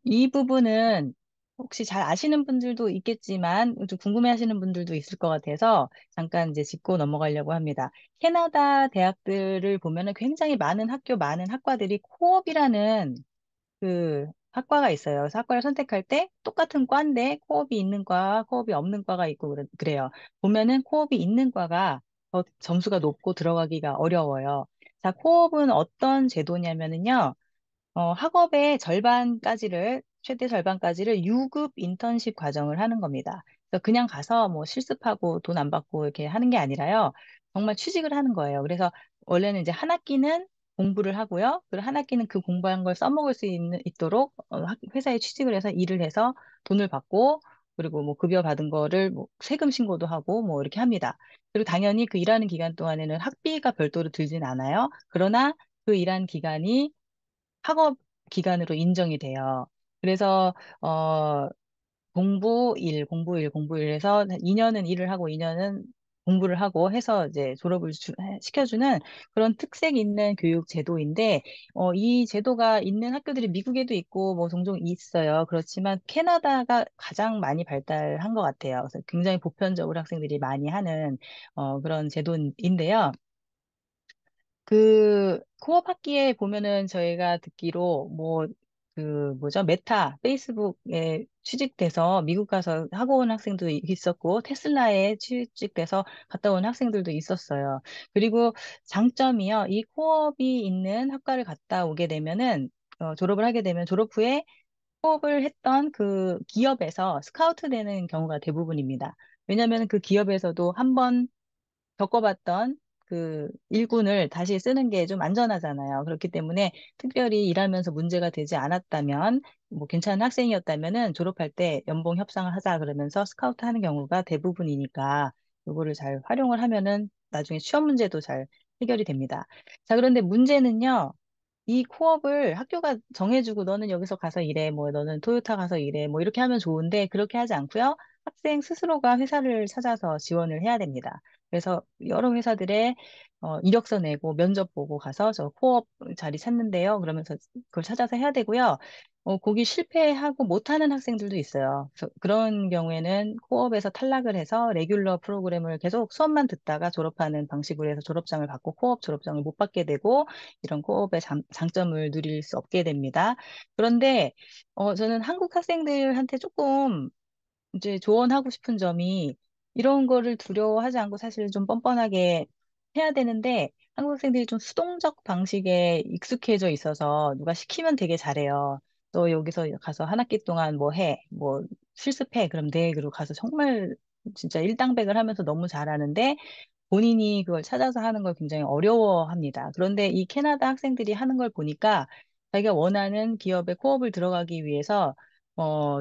이 부분은 혹시 잘 아시는 분들도 있겠지만 좀 궁금해하시는 분들도 있을 것 같아서 잠깐 이제 짚고 넘어가려고 합니다. 캐나다 대학들을 보면은 굉장히 많은 학교, 많은 학과들이 코업이라는 그 학과가 있어요. 그래서 학과를 선택할 때 똑같은 과인데 코업이 있는 과, 코업이 없는 과가 있고 그래요. 보면은 코업이 있는 과가 더 점수가 높고 들어가기가 어려워요. 자, 코업은 어떤 제도냐면은요. 학업의 절반까지를, 최대 절반까지를 유급 인턴십 과정을 하는 겁니다. 그래서 그냥 가서 뭐 실습하고 돈 안 받고 이렇게 하는 게 아니라요. 정말 취직을 하는 거예요. 그래서 원래는 이제 한 학기는 공부를 하고요. 그리고 한 학기는 그 공부한 걸 써먹을 수 있도록 회사에 취직을 해서 일을 해서 돈을 받고 그리고 뭐 급여 받은 거를 뭐 세금 신고도 하고 뭐 이렇게 합니다. 그리고 당연히 그 일하는 기간 동안에는 학비가 별도로 들진 않아요. 그러나 그 일한 기간이 학업 기간으로 인정이 돼요. 그래서 공부 일 해서 2년은 일을 하고 2년은 공부를 하고 해서 이제 졸업을 시켜주는 그런 특색 있는 교육 제도인데 이 제도가 있는 학교들이 미국에도 있고 뭐 종종 있어요. 그렇지만 캐나다가 가장 많이 발달한 것 같아요. 그래서 굉장히 보편적으로 학생들이 많이 하는 그런 제도인데요. 그 코업 학기에 보면은 저희가 듣기로 뭐 그 뭐죠? 메타, 페이스북에 취직돼서 미국 가서 하고 온 학생도 있었고 테슬라에 취직돼서 갔다 온 학생들도 있었어요. 그리고 장점이요. 이 코업이 있는 학과를 갔다 오게 되면은 졸업을 하게 되면 졸업 후에 코업을 했던 그 기업에서 스카우트 되는 경우가 대부분입니다. 왜냐하면 그 기업에서도 한번 겪어봤던 그 일군을 다시 쓰는 게 좀 안전하잖아요. 그렇기 때문에 특별히 일하면서 문제가 되지 않았다면, 뭐 괜찮은 학생이었다면은 졸업할 때 연봉 협상을 하자 그러면서 스카우트 하는 경우가 대부분이니까 요거를 잘 활용을 하면은 나중에 취업 문제도 잘 해결이 됩니다. 자, 그런데 문제는요. 이 코업을 학교가 정해주고 너는 여기서 가서 일해, 뭐 너는 토요타 가서 일해, 뭐 이렇게 하면 좋은데 그렇게 하지 않고요. 학생 스스로가 회사를 찾아서 지원을 해야 됩니다. 그래서 여러 회사들의 이력서 내고 면접 보고 가서 저 코업 자리 찾는데요. 그러면서 그걸 찾아서 해야 되고요. 거기 실패하고 못하는 학생들도 있어요. 그래서 그런 경우에는 코업에서 탈락을 해서 레귤러 프로그램을 계속 수업만 듣다가 졸업하는 방식으로 해서 졸업장을 받고 코업 졸업장을 못 받게 되고 이런 코업의 장점을 누릴 수 없게 됩니다. 그런데 저는 한국 학생들한테 조금 이제 조언하고 싶은 점이 이런 거를 두려워하지 않고 사실 좀 뻔뻔하게 해야 되는데 한국 학생들이 좀 수동적 방식에 익숙해져 있어서 누가 시키면 되게 잘해요. 너 여기서 가서 한 학기 동안 뭐 해, 뭐 실습해, 그럼 네, 그리고 가서 정말 진짜 일당백을 하면서 너무 잘하는데 본인이 그걸 찾아서 하는 걸 굉장히 어려워합니다. 그런데 이 캐나다 학생들이 하는 걸 보니까 자기가 원하는 기업에 코업을 들어가기 위해서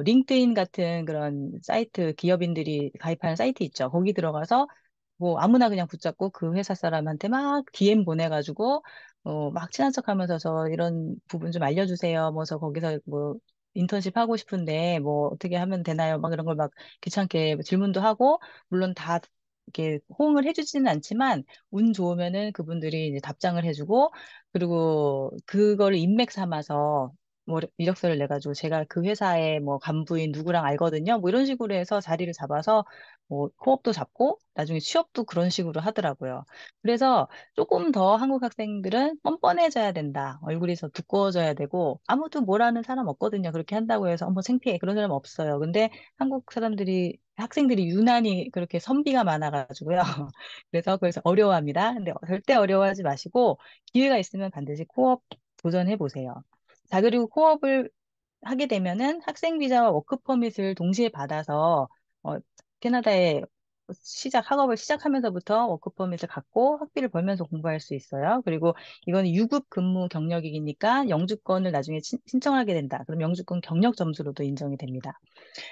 링크드인 같은 그런 사이트, 기업인들이 가입하는 사이트 있죠. 거기 들어가서 뭐 아무나 그냥 붙잡고 그 회사 사람한테 막 DM 보내가지고 막 친한 척하면서 저 이런 부분 좀 알려주세요. 뭐 저 거기서 뭐 인턴십 하고 싶은데 뭐 어떻게 하면 되나요? 막 이런 걸 막 귀찮게 질문도 하고 물론 다 이렇게 호응을 해주지는 않지만 운 좋으면은 그분들이 이제 답장을 해주고 그리고 그거를 인맥 삼아서 뭐 이력서를 내가지고 제가 그 회사의 뭐 간부인 누구랑 알거든요. 뭐 이런 식으로 해서 자리를 잡아서 뭐 코업도 잡고 나중에 취업도 그런 식으로 하더라고요. 그래서 조금 더 한국 학생들은 뻔뻔해져야 된다. 얼굴이 더 두꺼워져야 되고 아무도 뭐라는 사람 없거든요. 그렇게 한다고 해서 어머 창피해 그런 사람 없어요. 근데 한국 사람들이 학생들이 유난히 그렇게 선비가 많아가지고요. 그래서 어려워합니다. 근데 절대 어려워하지 마시고 기회가 있으면 반드시 코업 도전해 보세요. 자, 그리고 코업을 하게 되면은 학생 비자와 워크 퍼밋을 동시에 받아서 어, 캐나다에 학업을 시작하면서부터 워크퍼밋을 갖고 학비를 벌면서 공부할 수 있어요. 그리고 이거는 유급 근무 경력이니까 영주권을 나중에 신청하게 된다. 그럼 영주권 경력 점수로도 인정이 됩니다.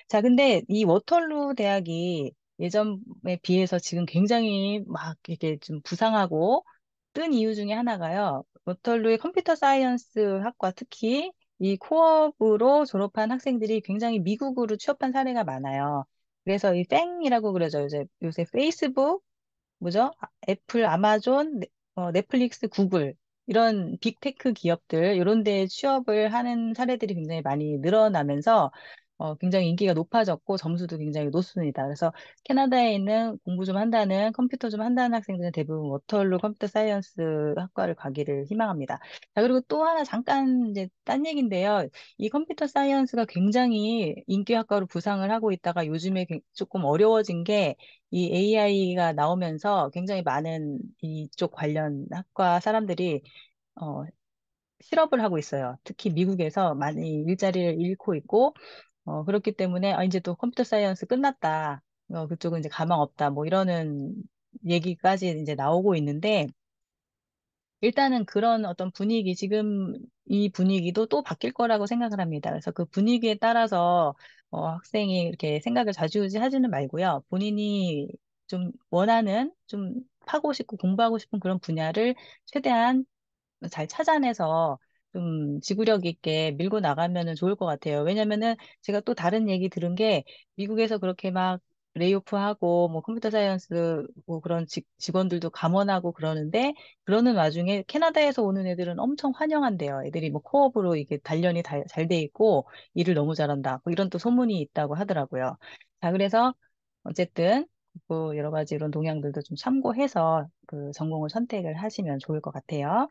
자, 근데 이 워털루 대학이 예전에 비해서 지금 굉장히 막 이렇게 좀 부상하고 뜬 이유 중에 하나가요. 워털루의 컴퓨터 사이언스 학과 특히 이 코업으로 졸업한 학생들이 굉장히 미국으로 취업한 사례가 많아요. 그래서 이 팽이라고 그러죠. 요새 페이스북, 뭐죠? 애플, 아마존, 넷플릭스, 구글 이런 빅테크 기업들 이런 데 취업을 하는 사례들이 굉장히 많이 늘어나면서 굉장히 인기가 높아졌고 점수도 굉장히 높습니다. 그래서 캐나다에 있는 공부 좀 한다는 컴퓨터 좀 한다는 학생들은 대부분 워털루 컴퓨터 사이언스 학과를 가기를 희망합니다. 자, 그리고 또 하나 잠깐 이제 딴 얘기인데요. 이 컴퓨터 사이언스가 굉장히 인기 학과로 부상을 하고 있다가 요즘에 조금 어려워진 게 이 AI가 나오면서 굉장히 많은 이쪽 관련 학과 사람들이 어, 실업을 하고 있어요. 특히 미국에서 많이 일자리를 잃고 있고, 그렇기 때문에 이제 또 컴퓨터 사이언스 끝났다. 그쪽은 이제 가망 없다. 뭐 이러는 얘기까지 이제 나오고 있는데, 일단은 그런 어떤 분위기, 지금 이 분위기도 또 바뀔 거라고 생각을 합니다. 그래서 그 분위기에 따라서 학생이 이렇게 생각을 좌지우지 하지는 말고요. 본인이 좀 원하는, 좀 하고 싶고 공부하고 싶은 그런 분야를 최대한 잘 찾아내서 좀 지구력 있게 밀고 나가면은 좋을 것 같아요. 왜냐면은 제가 또 다른 얘기 들은 게 미국에서 그렇게 막 레이오프하고 뭐 컴퓨터 사이언스 뭐 그런 직원들도 감원하고 그러는데 그러는 와중에 캐나다에서 오는 애들은 엄청 환영한대요. 애들이 뭐 코업으로 이게 단련이 잘 돼 있고 일을 너무 잘한다. 뭐 이런 또 소문이 있다고 하더라고요. 자, 그래서 어쨌든 그 여러 가지 이런 동향들도 좀 참고해서 그 전공을 선택을 하시면 좋을 것 같아요.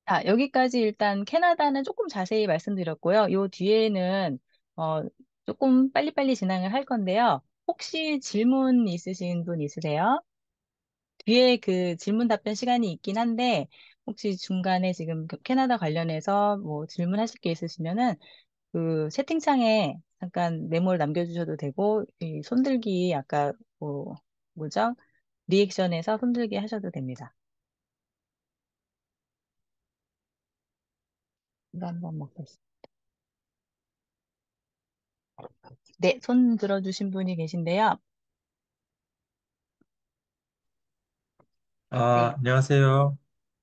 자, 여기까지 일단 캐나다는 조금 자세히 말씀드렸고요. 요 뒤에는 어, 조금 빨리빨리 진행을 할 건데요. 혹시 질문 있으신 분 있으세요? 뒤에 그 질문 답변 시간이 있긴 한데 혹시 중간에 지금 그 캐나다 관련해서 뭐 질문하실 게 있으시면은 그 채팅창에 잠깐 메모를 남겨주셔도 되고 이 손들기 아까 뭐 뭐죠? 리액션에서 손들기 하셔도 됩니다. 이거 한번 먹겠습니다. 네, 손 들어주신 분이 계신데요. 네. 안녕하세요.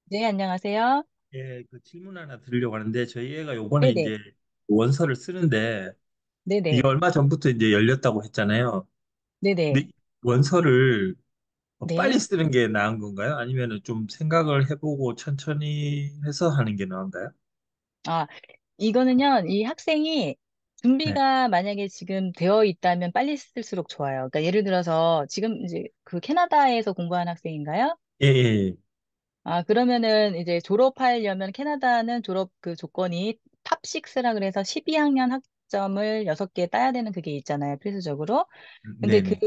네, 안녕하세요. 예, 그 질문 하나 드리려고 하는데 저희 애가 요번에 네네. 이제 원서를 쓰는데 이게 네네. 얼마 전부터 이제 열렸다고 했잖아요. 네네. 근데 원서를 빨리 네. 쓰는 게 나은 건가요? 아니면은 좀 생각을 해보고 천천히 해서 하는 게 나은가요? 아, 이거는요, 이 학생이 네. 준비가 만약에 지금 되어 있다면 빨리 쓸수록 좋아요. 그러니까 예를 들어서 지금 이제 그 캐나다에서 공부하는 학생인가요? 예, 예, 그러면은 이제 졸업하려면 캐나다는 졸업 그 조건이 탑6라 그래서 12학년 학점을 6개 따야 되는 그게 있잖아요, 필수적으로. 근데 그 네네.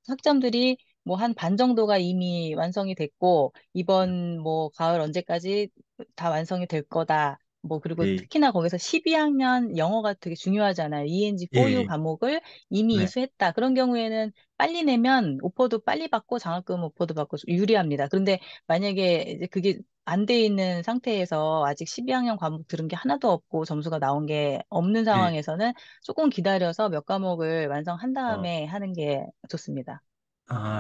학점들이 뭐 한 반 정도가 이미 완성이 됐고, 이번 뭐 가을 언제까지 다 완성이 될 거다. 뭐, 그리고 예, 특히나 거기서 12학년 영어가 되게 중요하잖아요. ENG, 예, 4U 예. 과목을 이미 네, 이수했다. 그런 경우에는 빨리 내면 오퍼도 빨리 받고 장학금 오퍼도 받고 유리합니다. 그런데 만약에 이제 그게 안 돼 있는 상태에서 아직 12학년 과목 들은 게 하나도 없고 점수가 나온 게 없는 예. 상황에서는 조금 기다려서 몇 과목을 완성한 어, 다음에 하는 게 좋습니다.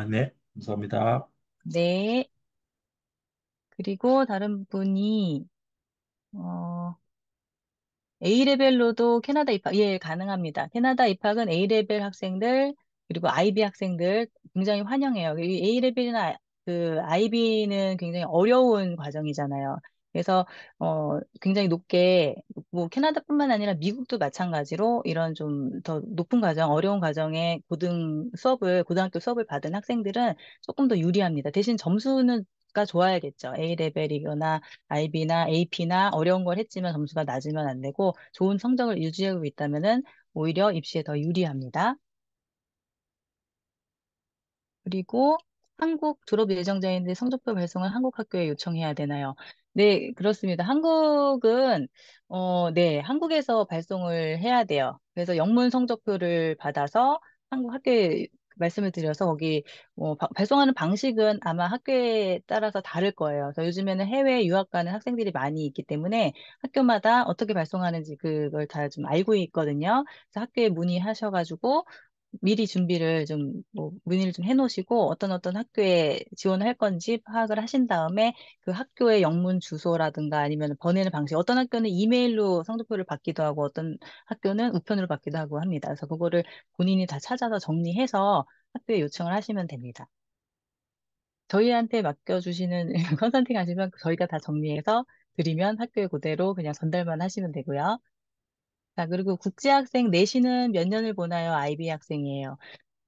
네. 감사합니다. 네. 그리고 다른 분이, 어, A레벨로도 캐나다 입학, 예, 가능합니다. 캐나다 입학은 A레벨 학생들, 그리고 IB 학생들 굉장히 환영해요. 이 A레벨이나 그 IB는 굉장히 어려운 과정이잖아요. 그래서, 굉장히 높게, 뭐, 캐나다뿐만 아니라 미국도 마찬가지로 이런 좀 더 높은 과정, 어려운 과정의 고등학교 수업을 받은 학생들은 조금 더 유리합니다. 대신 점수는 가 좋아야겠죠. A레벨이거나 IB나 AP나 어려운 걸 했지만 점수가 낮으면 안 되고 좋은 성적을 유지하고 있다면은 오히려 입시에 더 유리합니다. 그리고 한국 졸업 예정자인데 성적표 발송을 한국 학교에 요청해야 되나요? 네, 그렇습니다. 한국은 네, 한국에서 발송을 해야 돼요. 그래서 영문 성적표를 받아서 한국 학교에 말씀을 드려서 거기 발송하는 방식은 아마 학교에 따라서 다를 거예요. 그래서 요즘에는 해외 유학 가는 학생들이 많이 있기 때문에 학교마다 어떻게 발송하는지 그걸 다 좀 알고 있거든요. 그래서 학교에 문의하셔가지고 미리 준비를 좀, 문의를 좀 해놓으시고 어떤 학교에 지원을 할 건지 파악을 하신 다음에 그 학교의 영문 주소라든가 아니면 보내는 방식, 어떤 학교는 이메일로 성적표를 받기도 하고 어떤 학교는 우편으로 받기도 하고 합니다. 그래서 그거를 본인이 다 찾아서 정리해서 학교에 요청을 하시면 됩니다. 저희한테 맡겨주시는 컨설팅 하시면 저희가 다 정리해서 드리면 학교에 그대로 그냥 전달만 하시면 되고요. 자, 그리고 국제학생 내신은 몇 년을 보나요? IB 학생이에요.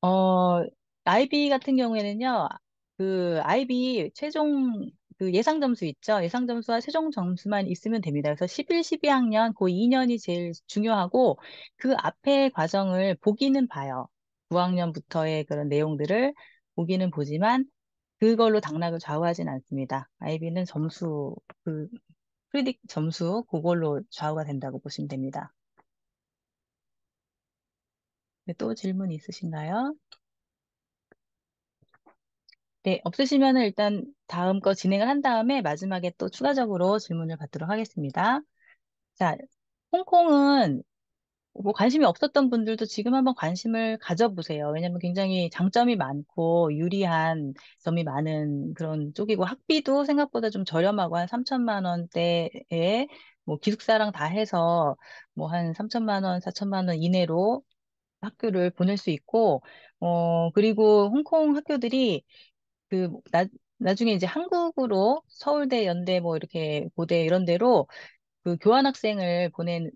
어, IB 같은 경우에는요, 그 IB 최종 그 예상 점수 있죠? 예상 점수와 최종 점수만 있으면 됩니다. 그래서 11, 12학년 그 2년이 제일 중요하고 그 앞에 과정을 보기는 봐요. 9학년부터의 그런 내용들을 보기는 보지만 그걸로 당락을 좌우하진 않습니다. IB는 점수, 그 프리딕 점수 그걸로 좌우가 된다고 보시면 됩니다. 네, 또 질문 있으신가요? 네, 없으시면은 일단 다음 거 진행을 한 다음에 마지막에 또 추가적으로 질문을 받도록 하겠습니다. 자, 홍콩은 뭐 관심이 없었던 분들도 지금 한번 관심을 가져보세요. 왜냐하면 굉장히 장점이 많고 유리한 점이 많은 그런 쪽이고 학비도 생각보다 좀 저렴하고 한 3천만 원대에 뭐 기숙사랑 다 해서 뭐 한 3천만 원, 4천만 원 이내로 학교를 보낼 수 있고, 그리고 홍콩 학교들이 나중에 이제 한국으로 서울대, 연대, 뭐 이렇게 고대 이런 데로 그 교환학생을 보내는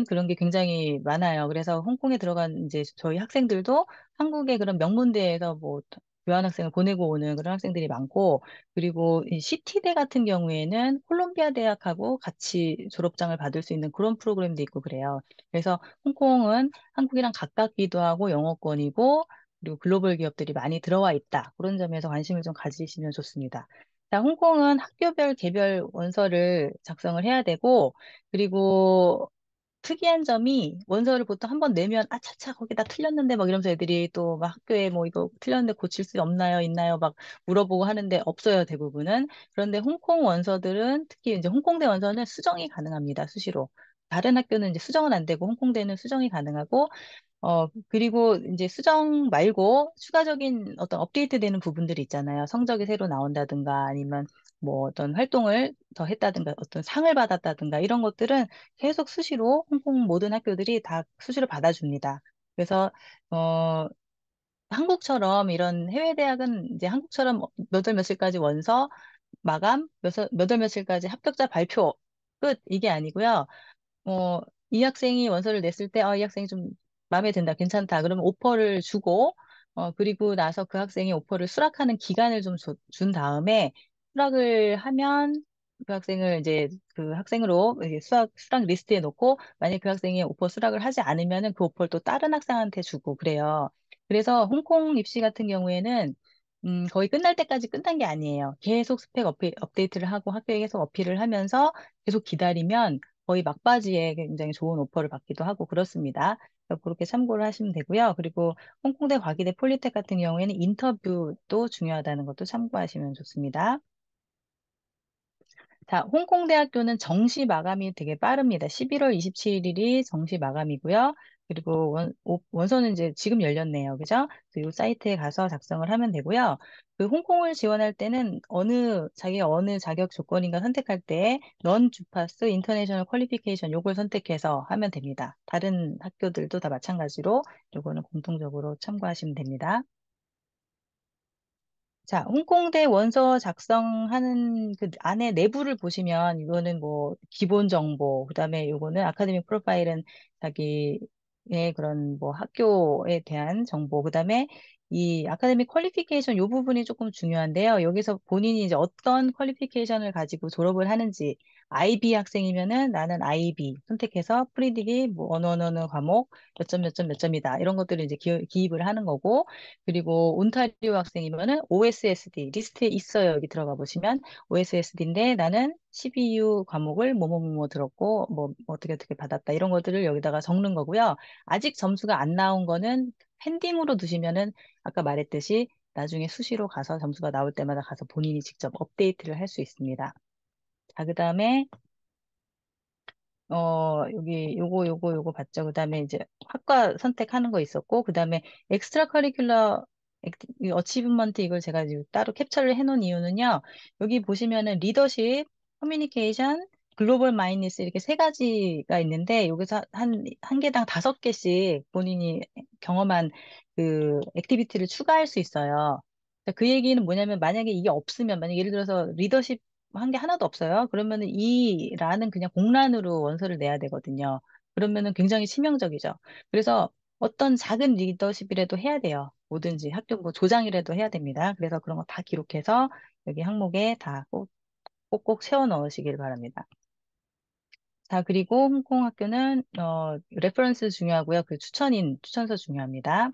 그런 게 굉장히 많아요. 그래서 홍콩에 들어간 이제 저희 학생들도 한국의 그런 명문대에서 뭐 교환학생을 보내고 오는 그런 학생들이 많고, 그리고 이 CT대 같은 경우에는 콜롬비아 대학하고 같이 졸업장을 받을 수 있는 그런 프로그램도 있고 그래요. 그래서 홍콩은 한국이랑 가깝기도 하고 영어권이고, 그리고 글로벌 기업들이 많이 들어와 있다. 그런 점에서 관심을 좀 가지시면 좋습니다. 자, 홍콩은 학교별 개별 원서를 작성을 해야 되고, 그리고 특이한 점이 원서를 보통 한번 내면 아차차 거기다 틀렸는데 막 이러면서 애들이 또 막 학교에 뭐 이거 틀렸는데 고칠 수 없나요? 있나요? 막 물어보고 하는데 없어요, 대부분은. 그런데 홍콩 원서들은 특히 이제 홍콩대 원서는 수정이 가능합니다, 수시로. 다른 학교는 이제 수정은 안 되고 홍콩대는 수정이 가능하고 그리고 이제 수정 말고 추가적인 어떤 업데이트 되는 부분들이 있잖아요. 성적이 새로 나온다든가 아니면 뭐 어떤 활동을 더 했다든가 어떤 상을 받았다든가 이런 것들은 계속 수시로 홍콩 모든 학교들이 다 수시로 받아줍니다. 그래서 어 한국처럼 이런 해외 대학은 이제 한국처럼 몇 월 며칠까지 원서 마감, 몇 월 며칠까지 합격자 발표 끝 이게 아니고요. 어, 이 학생이 원서를 냈을 때, 이 학생이 좀 마음에 든다, 괜찮다. 그러면 오퍼를 주고, 그리고 나서 그 학생이 오퍼를 수락하는 기간을 좀 준 다음에, 수락을 하면 그 학생을 이제 그 학생으로 이렇게 수락 리스트에 놓고, 만약에 그 학생이 오퍼 수락을 하지 않으면은 그 오퍼를 또 다른 학생한테 주고 그래요. 그래서 홍콩 입시 같은 경우에는 거의 끝날 때까지 끝난 게 아니에요. 계속 스펙 업데이트를 하고 학교에 계속 어필을 하면서 계속 기다리면 거의 막바지에 굉장히 좋은 오퍼를 받기도 하고 그렇습니다. 그래서 그렇게 참고를 하시면 되고요. 그리고 홍콩대, 과기대, 폴리텍 같은 경우에는 인터뷰도 중요하다는 것도 참고하시면 좋습니다. 자, 홍콩대학교는 정시 마감이 되게 빠릅니다. 11월 27일이 정시 마감이고요. 그리고 원서는 이제 지금 열렸네요. 그죠? 그리고 사이트에 가서 작성을 하면 되고요. 그 홍콩을 지원할 때는 자기가 어느 자격 조건인가 선택할 때, 넌 주파스 인터내셔널 퀄리피케이션 요걸 선택해서 하면 됩니다. 다른 학교들도 다 마찬가지로 요거는 공통적으로 참고하시면 됩니다. 자, 홍콩대 원서 작성하는 그 안에 내부를 보시면 이거는 뭐 기본 정보, 그다음에 요거는 아카데믹 프로파일은 자기의 그런 뭐 학교에 대한 정보, 그다음에 이 아카데믹 퀄리피케이션 요 부분이 조금 중요한데요. 여기서 본인이 이제 어떤 퀄리피케이션을 가지고 졸업을 하는지, IB 학생이면은 나는 IB 선택해서 프리딕이 뭐 어느 과목 몇 점이다. 이런 것들을 이제 기입을 하는 거고, 그리고 온타리오 학생이면은 OSSD 리스트에 있어요. 여기 들어가 보시면 OSSD인데 나는 12U 과목을 뭐뭐뭐뭐 들었고 뭐 어떻게 받았다. 이런 것들을 여기다가 적는 거고요. 아직 점수가 안 나온 거는 펜딩으로 두시면은 아까 말했듯이 나중에 수시로 가서 점수가 나올 때마다 가서 본인이 직접 업데이트를 할 수 있습니다. 자, 그다음에 요거 봤죠. 그다음에 이제 학과 선택하는 거 있었고, 그다음에 엑스트라 커리큘러 어치브먼트 이걸 제가 지금 따로 캡처를 해놓은 이유는요. 여기 보시면은 리더십, 커뮤니케이션, 글로벌 마인니스 이렇게 세 가지가 있는데 여기서 한 개당 5개씩 본인이 경험한 그 액티비티를 추가할 수 있어요. 그 얘기는 뭐냐면 만약에 이게 없으면 만약 예를 들어서 리더십 한 게 하나도 없어요. 그러면은 이 란은 그냥 공란으로 원서를 내야 되거든요. 그러면은 굉장히 치명적이죠. 그래서 어떤 작은 리더십이라도 해야 돼요. 뭐든지 학교 뭐 조장이라도 해야 됩니다. 그래서 그런 거 다 기록해서 여기 항목에 다 꼭꼭 채워 넣으시길 바랍니다. 자, 그리고 홍콩 학교는 레퍼런스 중요하고요. 그 추천서 중요합니다.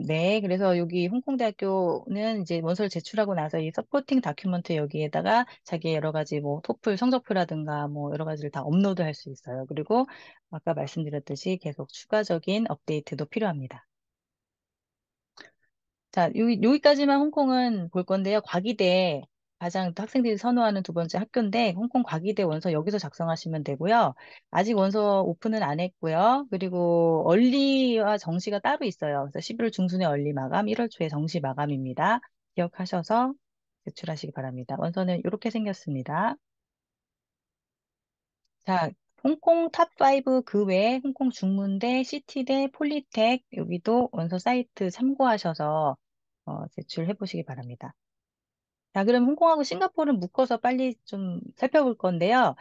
네. 그래서 여기 홍콩대학교는 이제 원서를 제출하고 나서 이 서포팅 다큐멘트 여기에다가 자기 여러 가지 뭐 토플 성적표라든가 뭐 여러 가지를 다 업로드 할 수 있어요. 그리고 아까 말씀드렸듯이 계속 추가적인 업데이트도 필요합니다. 자, 여기까지만 홍콩은 볼 건데요. 과기대, 가장 또 학생들이 선호하는 두 번째 학교인데, 홍콩 과기대 원서 여기서 작성하시면 되고요. 아직 원서 오픈은 안 했고요. 그리고 얼리와 정시가 따로 있어요. 그래서 11월 중순에 얼리 마감, 1월 초에 정시 마감입니다. 기억하셔서 제출하시기 바랍니다. 원서는 이렇게 생겼습니다. 자, 홍콩 탑5 그 외에 홍콩 중문대, 시티대, 폴리텍 여기도 원서 사이트 참고하셔서 제출해 보시기 바랍니다. 자, 그럼 홍콩하고 싱가포르는 묶어서 빨리 좀 살펴볼 건데요.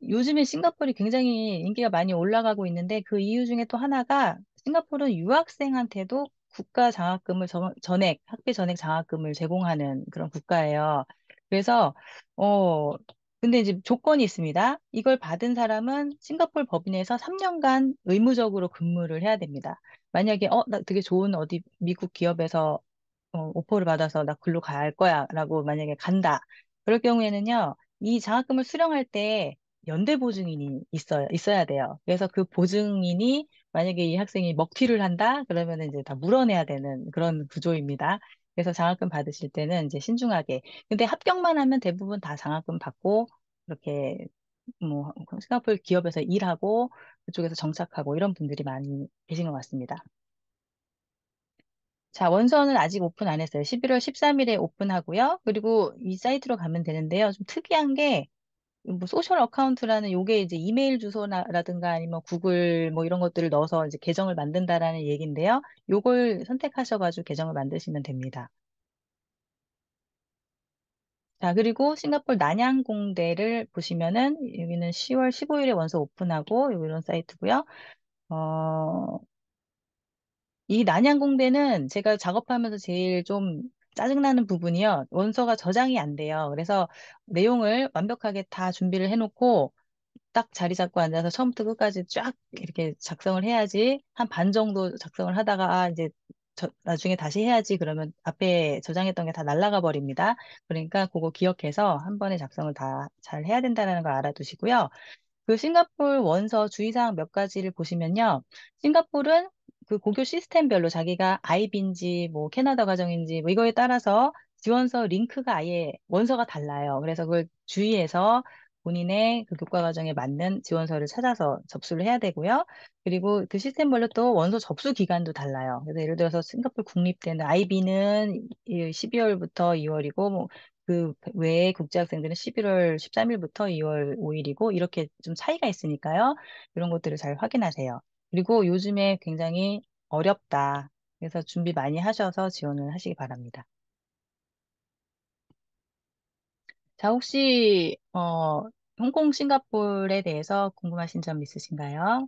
요즘에 싱가포르이 굉장히 인기가 많이 올라가고 있는데 그 이유 중에 또 하나가 싱가포르는 유학생한테도 국가 장학금을 전액, 학비 전액 장학금을 제공하는 그런 국가예요. 그래서, 근데 이제 조건이 있습니다. 이걸 받은 사람은 싱가포르 법인에서 3년간 의무적으로 근무를 해야 됩니다. 만약에, 나 되게 좋은 어디 미국 기업에서 오퍼를 받아서 나 글로 가야 할 거야 라고 만약에 간다. 그럴 경우에는요, 이 장학금을 수령할 때 연대 보증인이 있어야 돼요. 그래서 그 보증인이 만약에 이 학생이 먹튀를 한다? 그러면 이제 다 물어내야 되는 그런 구조입니다. 그래서 장학금 받으실 때는 이제 신중하게. 근데 합격만 하면 대부분 다 장학금 받고, 이렇게, 뭐, 싱가포르 기업에서 일하고, 그쪽에서 정착하고, 이런 분들이 많이 계신 것 같습니다. 자, 원서는 아직 오픈 안 했어요. 11월 13일에 오픈하고요. 그리고 이 사이트로 가면 되는데요. 좀 특이한 게, 뭐, 소셜 어카운트라는 요게 이제 이메일 주소라든가 아니면 구글 뭐 이런 것들을 넣어서 이제 계정을 만든다라는 얘기인데요. 요걸 선택하셔가지고 계정을 만드시면 됩니다. 자, 그리고 싱가포르 난양공대를 보시면은 여기는 10월 15일에 원서 오픈하고 요 이런 사이트고요. 어, 이 난양공대는 제가 작업하면서 제일 좀 짜증나는 부분이요. 원서가 저장이 안 돼요. 그래서 내용을 완벽하게 다 준비를 해놓고 딱 자리 잡고 앉아서 처음부터 끝까지 쫙 이렇게 작성을 해야지 한 반 정도 작성을 하다가 이제 나중에 다시 해야지 그러면 앞에 저장했던 게 다 날아가 버립니다. 그러니까 그거 기억해서 한 번에 작성을 다 잘 해야 된다는 걸 알아두시고요. 그 싱가포르 원서 주의사항 몇 가지를 보시면요. 싱가포르는 그 고교 시스템별로 자기가 IB인지 뭐 캐나다 과정인지 뭐 이거에 따라서 지원서 링크가 아예 원서가 달라요. 그래서 그걸 주의해서 본인의 그 교과 과정에 맞는 지원서를 찾아서 접수를 해야 되고요. 그리고 그 시스템별로 또 원서 접수 기간도 달라요. 그래서 예를 들어서 싱가포르 국립대는 IB는 12월부터 2월이고 뭐 그 외에 국제학생들은 11월 13일부터 2월 5일이고 이렇게 좀 차이가 있으니까요. 이런 것들을 잘 확인하세요. 그리고 요즘에 굉장히 어렵다. 그래서 준비 많이 하셔서 지원을 하시기 바랍니다. 자, 혹시 홍콩, 싱가포르에 대해서 궁금하신 점 있으신가요?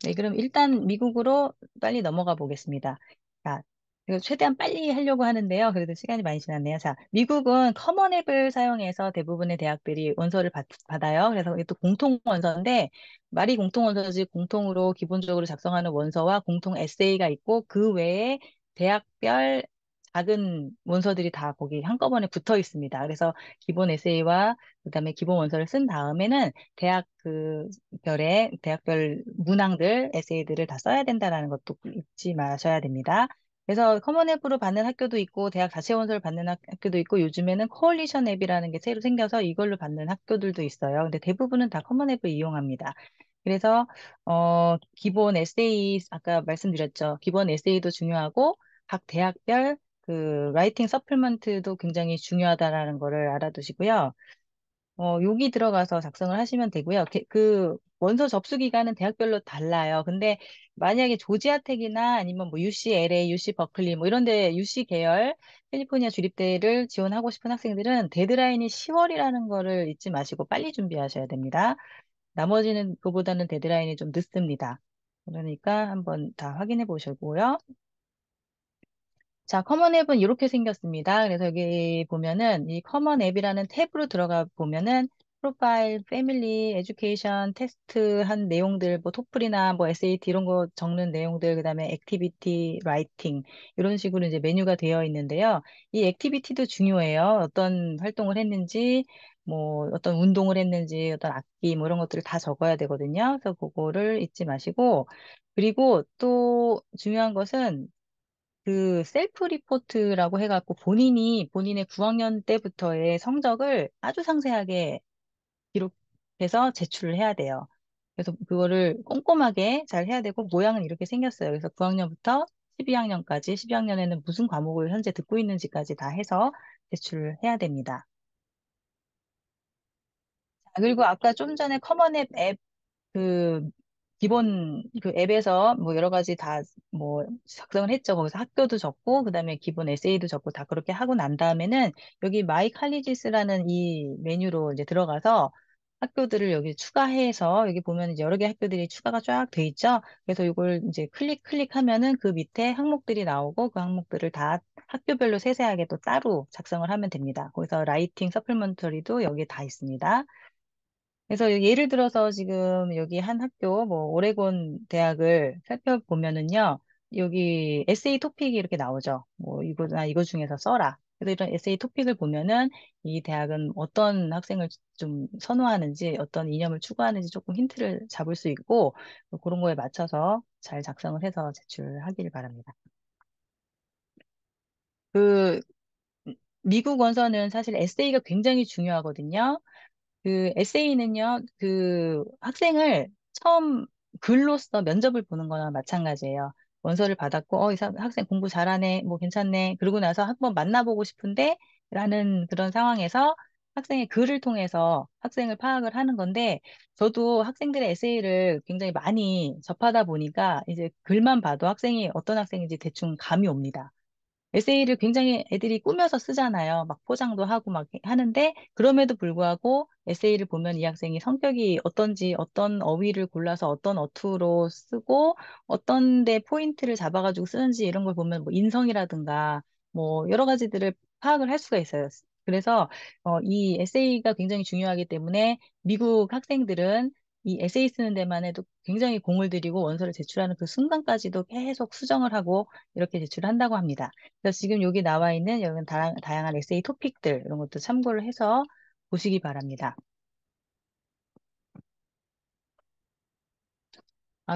네, 그럼 일단 미국으로 빨리 넘어가 보겠습니다. 자, 이거 최대한 빨리 하려고 하는데요. 그래도 시간이 많이 지났네요. 자, 미국은 커먼 앱을 사용해서 대부분의 대학들이 원서를 받아요. 그래서 이게 또 공통 원서인데, 말이 공통 원서지 공통으로 기본적으로 작성하는 원서와 공통 에세이가 있고, 그 외에 대학별 작은 원서들이 다 거기 한꺼번에 붙어 있습니다. 그래서 기본 에세이와 그다음에 기본 원서를 쓴 다음에는 대학 그 대학별 문항들, 에세이들을 다 써야 된다라는 것도 잊지 마셔야 됩니다. 그래서 커먼 앱으로 받는 학교도 있고, 대학 자체 원서를 받는 학교도 있고, 요즘에는 코올리션 앱이라는 게 새로 생겨서 이걸로 받는 학교들도 있어요. 근데 대부분은 다 커먼 앱을 이용합니다. 그래서, 기본 에세이, 아까 말씀드렸죠. 기본 에세이도 중요하고, 각 대학별 라이팅 서플먼트도 굉장히 중요하다라는 거를 알아두시고요. 여기 들어가서 작성을 하시면 되고요. 원서 접수 기간은 대학별로 달라요. 근데 만약에 조지아텍이나 아니면 뭐 UCLA, UC 버클리 뭐 이런 데 UC 계열 캘리포니아 주립대를 지원하고 싶은 학생들은 데드라인이 10월이라는 거를 잊지 마시고 빨리 준비하셔야 됩니다. 나머지는 그보다는 데드라인이 좀 늦습니다. 그러니까 한번 다 확인해 보시고요. 자, 커먼 앱은 이렇게 생겼습니다. 그래서 여기 보면은 이 커먼 앱이라는 탭으로 들어가 보면은 프로파일, 패밀리, 에듀케이션, 테스트 한 내용들, 뭐 토플이나 뭐 SAT 이런 거 적는 내용들, 그다음에 액티비티, 라이팅 이런 식으로 이제 메뉴가 되어 있는데요. 이 액티비티도 중요해요. 어떤 활동을 했는지, 뭐 어떤 운동을 했는지, 어떤 악기 뭐 이런 것들을 다 적어야 되거든요. 그래서 그거를 잊지 마시고 그리고 또 중요한 것은 셀프 리포트라고 해갖고 본인이 본인의 9학년 때부터의 성적을 아주 상세하게 기록해서 제출을 해야 돼요. 그래서 그거를 꼼꼼하게 잘 해야 되고 모양은 이렇게 생겼어요. 그래서 9학년부터 12학년까지 12학년에는 무슨 과목을 현재 듣고 있는지까지 다 해서 제출을 해야 됩니다. 그리고 아까 좀 전에 커먼 앱 그 기본 그 앱에서 뭐 여러 가지 다 뭐 작성을 했죠. 거기서 학교도 적고 그다음에 기본 에세이도 적고 다 그렇게 하고 난 다음에는 여기 마이 칼리지스라는 이 메뉴로 이제 들어가서 학교들을 여기 추가해서 여기 보면 이제 여러 개 학교들이 추가가 쫙 돼 있죠. 그래서 이걸 이제 클릭하면은 그 밑에 항목들이 나오고 그 항목들을 다 학교별로 세세하게 또 따로 작성을 하면 됩니다. 거기서 라이팅 서플먼터리도 여기에 다 있습니다. 그래서 예를 들어서 지금 여기 한 학교, 뭐, 오레곤 대학을 살펴보면은요, 여기 에세이 토픽이 이렇게 나오죠. 뭐, 이거 중에서 써라. 그래서 이런 에세이 토픽을 보면은 이 대학은 어떤 학생을 좀 선호하는지, 어떤 이념을 추구하는지 조금 힌트를 잡을 수 있고, 그런 거에 맞춰서 잘 작성을 해서 제출하길 바랍니다. 그, 미국 원서는 사실 에세이가 굉장히 중요하거든요. 에세이는요, 학생을 처음 글로써 면접을 보는 거나 마찬가지예요. 원서를 받았고, 학생 공부 잘하네, 뭐 괜찮네. 그러고 나서 한번 만나보고 싶은데, 라는 그런 상황에서 학생의 글을 통해서 학생을 파악을 하는 건데, 저도 학생들의 에세이를 굉장히 많이 접하다 보니까, 이제 글만 봐도 학생이 어떤 학생인지 대충 감이 옵니다. 에세이를 굉장히 애들이 꾸며서 쓰잖아요. 막 포장도 하고 막 하는데, 그럼에도 불구하고 에세이를 보면 이 학생이 성격이 어떤지, 어떤 어휘를 골라서 어떤 어투로 쓰고, 어떤 데 포인트를 잡아가지고 쓰는지 이런 걸 보면 뭐 인성이라든가, 뭐 여러 가지들을 파악을 할 수가 있어요. 그래서 이 에세이가 굉장히 중요하기 때문에 미국 학생들은 이 에세이 쓰는 데만 해도 굉장히 공을 들이고 원서를 제출하는 그 순간까지도 계속 수정을 하고 이렇게 제출한다고 합니다. 그래서 지금 여기 나와 있는 여기 다양한 에세이 토픽들 이런 것도 참고를 해서 보시기 바랍니다.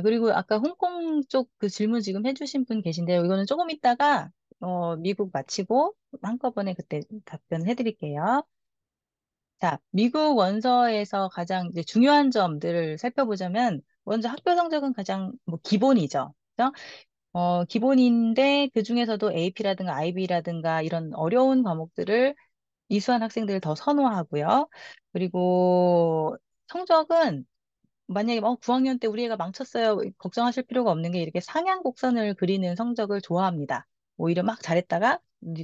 그리고 아까 홍콩 쪽 그 질문 지금 해주신 분 계신데요. 이거는 조금 있다가 미국 마치고 한꺼번에 그때 답변해 드릴게요. 자, 미국 원서에서 가장 이제 중요한 점들을 살펴보자면 먼저 학교 성적은 가장 뭐 기본이죠. 그죠? 기본인데 그 중에서도 AP라든가 IB라든가 이런 어려운 과목들을 이수한 학생들을 더 선호하고요. 그리고 성적은 만약에 9학년 때 우리 애가 망쳤어요. 걱정하실 필요가 없는 게 이렇게 상향 곡선을 그리는 성적을 좋아합니다. 오히려 막 잘했다가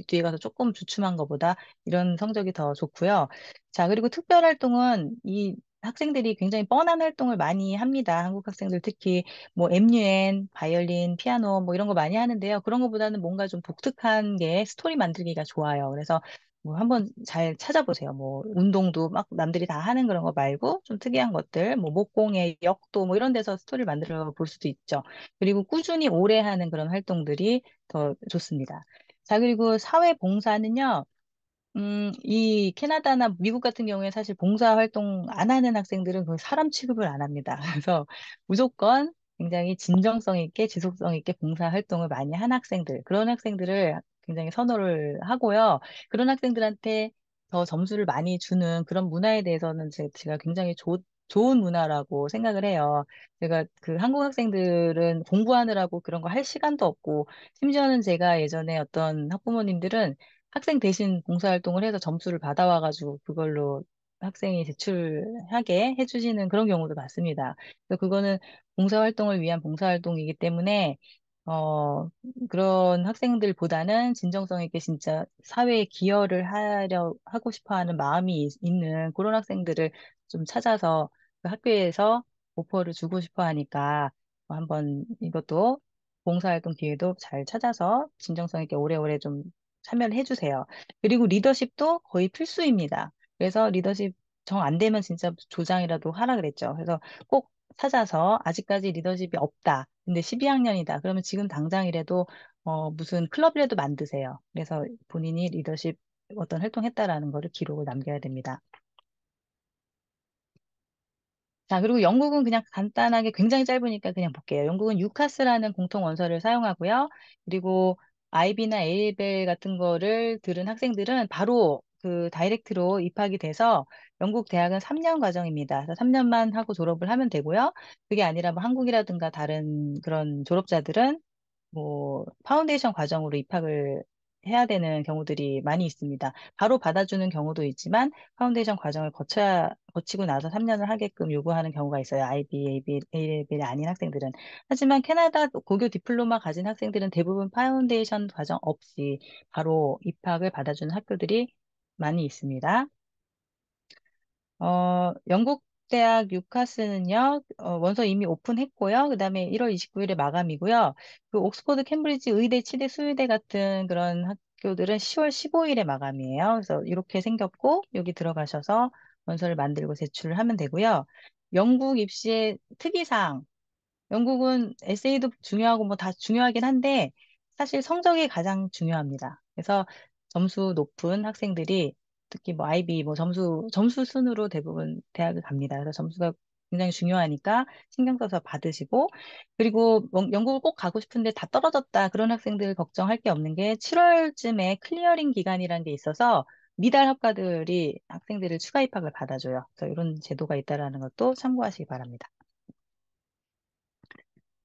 뒤에 가서 조금 주춤한 것보다 이런 성적이 더 좋고요. 자, 그리고 특별활동은 이 학생들이 굉장히 뻔한 활동을 많이 합니다. 한국 학생들 특히 뭐 MUN, 바이올린, 피아노 뭐 이런 거 많이 하는데요. 그런 것보다는 뭔가 좀 독특한 게 스토리 만들기가 좋아요. 그래서 뭐 한번 잘 찾아보세요. 뭐 운동도 막 남들이 다 하는 그런 거 말고 좀 특이한 것들, 뭐 목공예, 역도 뭐 이런 데서 스토리를 만들어 볼 수도 있죠. 그리고 꾸준히 오래 하는 그런 활동들이 더 좋습니다. 자, 그리고 사회봉사는요. 이 캐나다나 미국 같은 경우에 사실 봉사활동 안 하는 학생들은 그 사람 취급을 안 합니다. 그래서 무조건 굉장히 진정성 있게 지속성 있게 봉사활동을 많이 한 학생들, 그런 학생들을 굉장히 선호를 하고요. 그런 학생들한테 더 점수를 많이 주는 그런 문화에 대해서는 제가 굉장히 좋은 문화라고 생각을 해요. 제가 그 한국 학생들은 공부하느라고 그런 거 할 시간도 없고, 심지어는 제가 예전에 어떤 학부모님들은 학생 대신 봉사활동을 해서 점수를 받아와가지고 그걸로 학생이 제출하게 해주시는 그런 경우도 봤습니다. 그래서 그거는 봉사활동을 위한 봉사활동이기 때문에 어, 그런 학생들보다는 진정성 있게 진짜 사회에 기여를 하고 싶어 하는 마음이 있는 그런 학생들을 좀 찾아서 그 학교에서 오퍼를 주고 싶어 하니까 한번 이것도 봉사활동 기회도 잘 찾아서 진정성 있게 오래오래 좀 참여를 해주세요. 그리고 리더십도 거의 필수입니다. 그래서 리더십 정 안 되면 진짜 조장이라도 하라 그랬죠. 그래서 꼭 찾아서 아직까지 리더십이 없다. 근데 12학년이다. 그러면 지금 당장이라도 무슨 클럽이라도 만드세요. 그래서 본인이 리더십 어떤 활동했다라는 거를 기록을 남겨야 됩니다. 자, 그리고 영국은 그냥 간단하게 굉장히 짧으니까 그냥 볼게요. 영국은 유카스라는 공통 원서를 사용하고요. 그리고 아이비나 에일벨 같은 거를 들은 학생들은 바로 그 다이렉트로 입학이 돼서 영국 대학은 3년 과정입니다. 그래서 3년만 하고 졸업을 하면 되고요. 그게 아니라 뭐 한국이라든가 다른 그런 졸업자들은 뭐 파운데이션 과정으로 입학을 해야 되는 경우들이 많이 있습니다. 바로 받아주는 경우도 있지만 파운데이션 과정을 거치고 나서 3년을 하게끔 요구하는 경우가 있어요. IB, AB, ALB이 아닌 학생들은. 하지만 캐나다 고교 디플로마 가진 학생들은 대부분 파운데이션 과정 없이 바로 입학을 받아주는 학교들이 많이 있습니다. 영국 대학 뉴카스는요, 원서 이미 오픈했고요. 그 다음에 1월 29일에 마감이고요. 그 옥스퍼드, 캠브리지, 의대, 치대, 수의대 같은 그런 학교들은 10월 15일에 마감이에요. 그래서 이렇게 생겼고, 여기 들어가셔서 원서를 만들고 제출을 하면 되고요. 영국 입시의 특이사항, 영국은 에세이도 중요하고 뭐 다 중요하긴 한데 사실 성적이 가장 중요합니다. 그래서 점수 높은 학생들이 특히 뭐 IB 뭐 점수 순으로 대부분 대학을 갑니다. 그래서 점수가 굉장히 중요하니까 신경 써서 받으시고 그리고 영국을 꼭 가고 싶은데 다 떨어졌다 그런 학생들 걱정할 게 없는 게 7월쯤에 클리어링 기간이라는 게 있어서 미달 학과들이 학생들을 추가 입학을 받아줘요. 그래서 이런 제도가 있다라는 것도 참고하시기 바랍니다.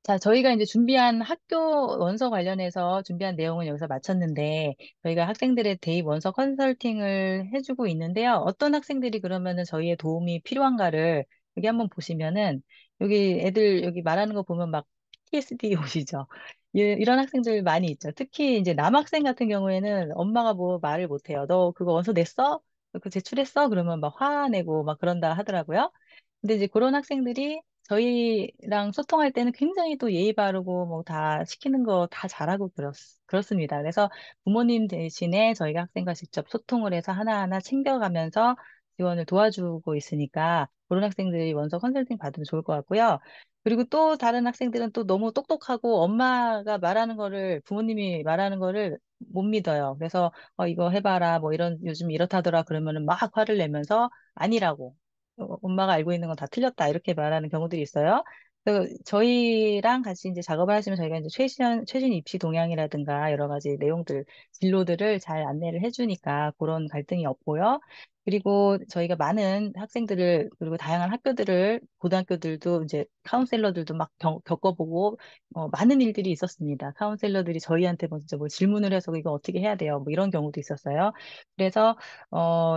자, 저희가 이제 준비한 학교 원서 관련해서 준비한 내용은 여기서 마쳤는데, 저희가 학생들의 대입 원서 컨설팅을 해주고 있는데요. 어떤 학생들이 그러면은 저희의 도움이 필요한가를 여기 한번 보시면은, 여기 애들 여기 말하는 거 보면 막 PTSD 오시죠? 이런 학생들 많이 있죠. 특히 이제 남학생 같은 경우에는 엄마가 뭐 말을 못해요. 너 그거 원서 냈어? 그 제출했어? 그러면 막 화내고 막 그런다 하더라고요. 근데 이제 그런 학생들이 저희랑 소통할 때는 굉장히 또 예의 바르고 뭐 다 시키는 거 다 잘하고 그렇습니다. 그래서 부모님 대신에 저희가 학생과 직접 소통을 해서 하나하나 챙겨가면서 지원을 도와주고 있으니까 그런 학생들이 원서 컨설팅 받으면 좋을 것 같고요. 그리고 또 다른 학생들은 또 너무 똑똑하고 엄마가 말하는 거를 부모님이 말하는 거를 못 믿어요. 그래서 이거 해봐라 뭐 이런 요즘 이렇다더라 그러면은 막 화를 내면서 아니라고 엄마가 알고 있는 건 다 틀렸다 이렇게 말하는 경우들이 있어요. 그래서 저희랑 같이 이제 작업을 하시면 저희가 이제 최신 입시 동향이라든가 여러 가지 내용들, 진로들을 잘 안내를 해주니까 그런 갈등이 없고요. 그리고 저희가 많은 학생들을 그리고 다양한 학교들을 고등학교들도 이제 카운셀러들도 막 겪어보고 많은 일들이 있었습니다. 카운셀러들이 저희한테 먼저 뭐 질문을 해서 이거 어떻게 해야 돼요? 뭐 이런 경우도 있었어요. 그래서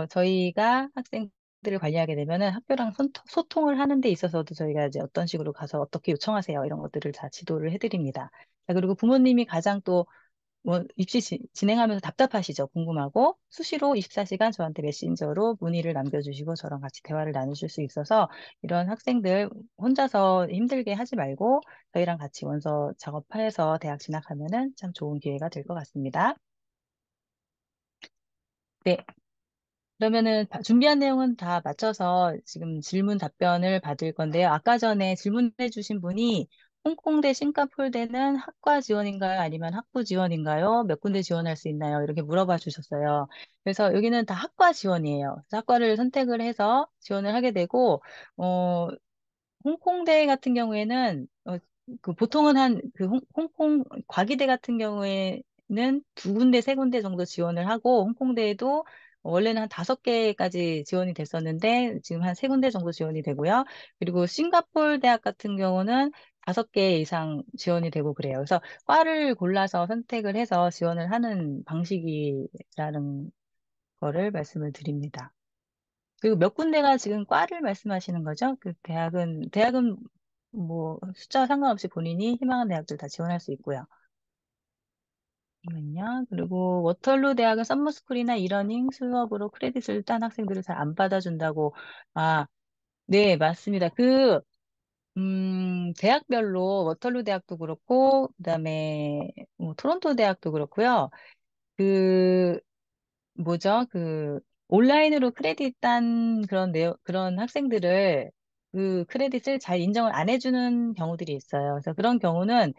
저희가 학생들을 관리하게 되면은 학교랑 소통을 하는 데 있어서도 저희가 이제 어떤 식으로 가서 어떻게 요청하세요? 이런 것들을 다 지도를 해드립니다. 자, 그리고 부모님이 가장 또 진행하면서 답답하시죠? 궁금하고 수시로 24시간 저한테 메신저로 문의를 남겨주시고 저랑 같이 대화를 나누실 수 있어서 이런 학생들 혼자서 힘들게 하지 말고 저희랑 같이 원서 작업해서 대학 진학하면은 참 좋은 기회가 될 것 같습니다. 네. 그러면은 준비한 내용은 다 맞춰서 지금 질문 답변을 받을 건데요. 아까 전에 질문해 주신 분이 홍콩대, 싱가포르대는 학과 지원인가요? 아니면 학부 지원인가요? 몇 군데 지원할 수 있나요? 이렇게 물어봐 주셨어요. 그래서 여기는 다 학과 지원이에요. 그래서 학과를 선택을 해서 지원을 하게 되고, 어, 홍콩대 같은 경우에는 그 보통은 한 그 홍콩 과기대 같은 경우에는 두 군데 세 군데 정도 지원을 하고 홍콩대에도 원래는 한 다섯 개까지 지원이 됐었는데 지금 한 세 군데 정도 지원이 되고요. 그리고 싱가포르 대학 같은 경우는 다섯 개 이상 지원이 되고 그래요. 그래서 과를 골라서 선택을 해서 지원을 하는 방식이라는 거를 말씀을 드립니다. 그리고 몇 군데가 지금 과를 말씀하시는 거죠? 그 대학은 뭐 숫자와 상관없이 본인이 희망하는 대학들 다 지원할 수 있고요. 잠깐만요. 그리고 워털루 대학은 썸머스쿨이나 이러닝 수업으로 크레딧을 딴 학생들을 잘 안 받아준다고. 아, 네, 맞습니다. 대학별로 워털루 대학도 그렇고, 그다음에 토론토 대학도 그렇고요. 그 뭐죠? 온라인으로 크레딧 딴 그런 학생들을 그 크레딧을 잘 인정을 안 해주는 경우들이 있어요. 그래서 그런 경우는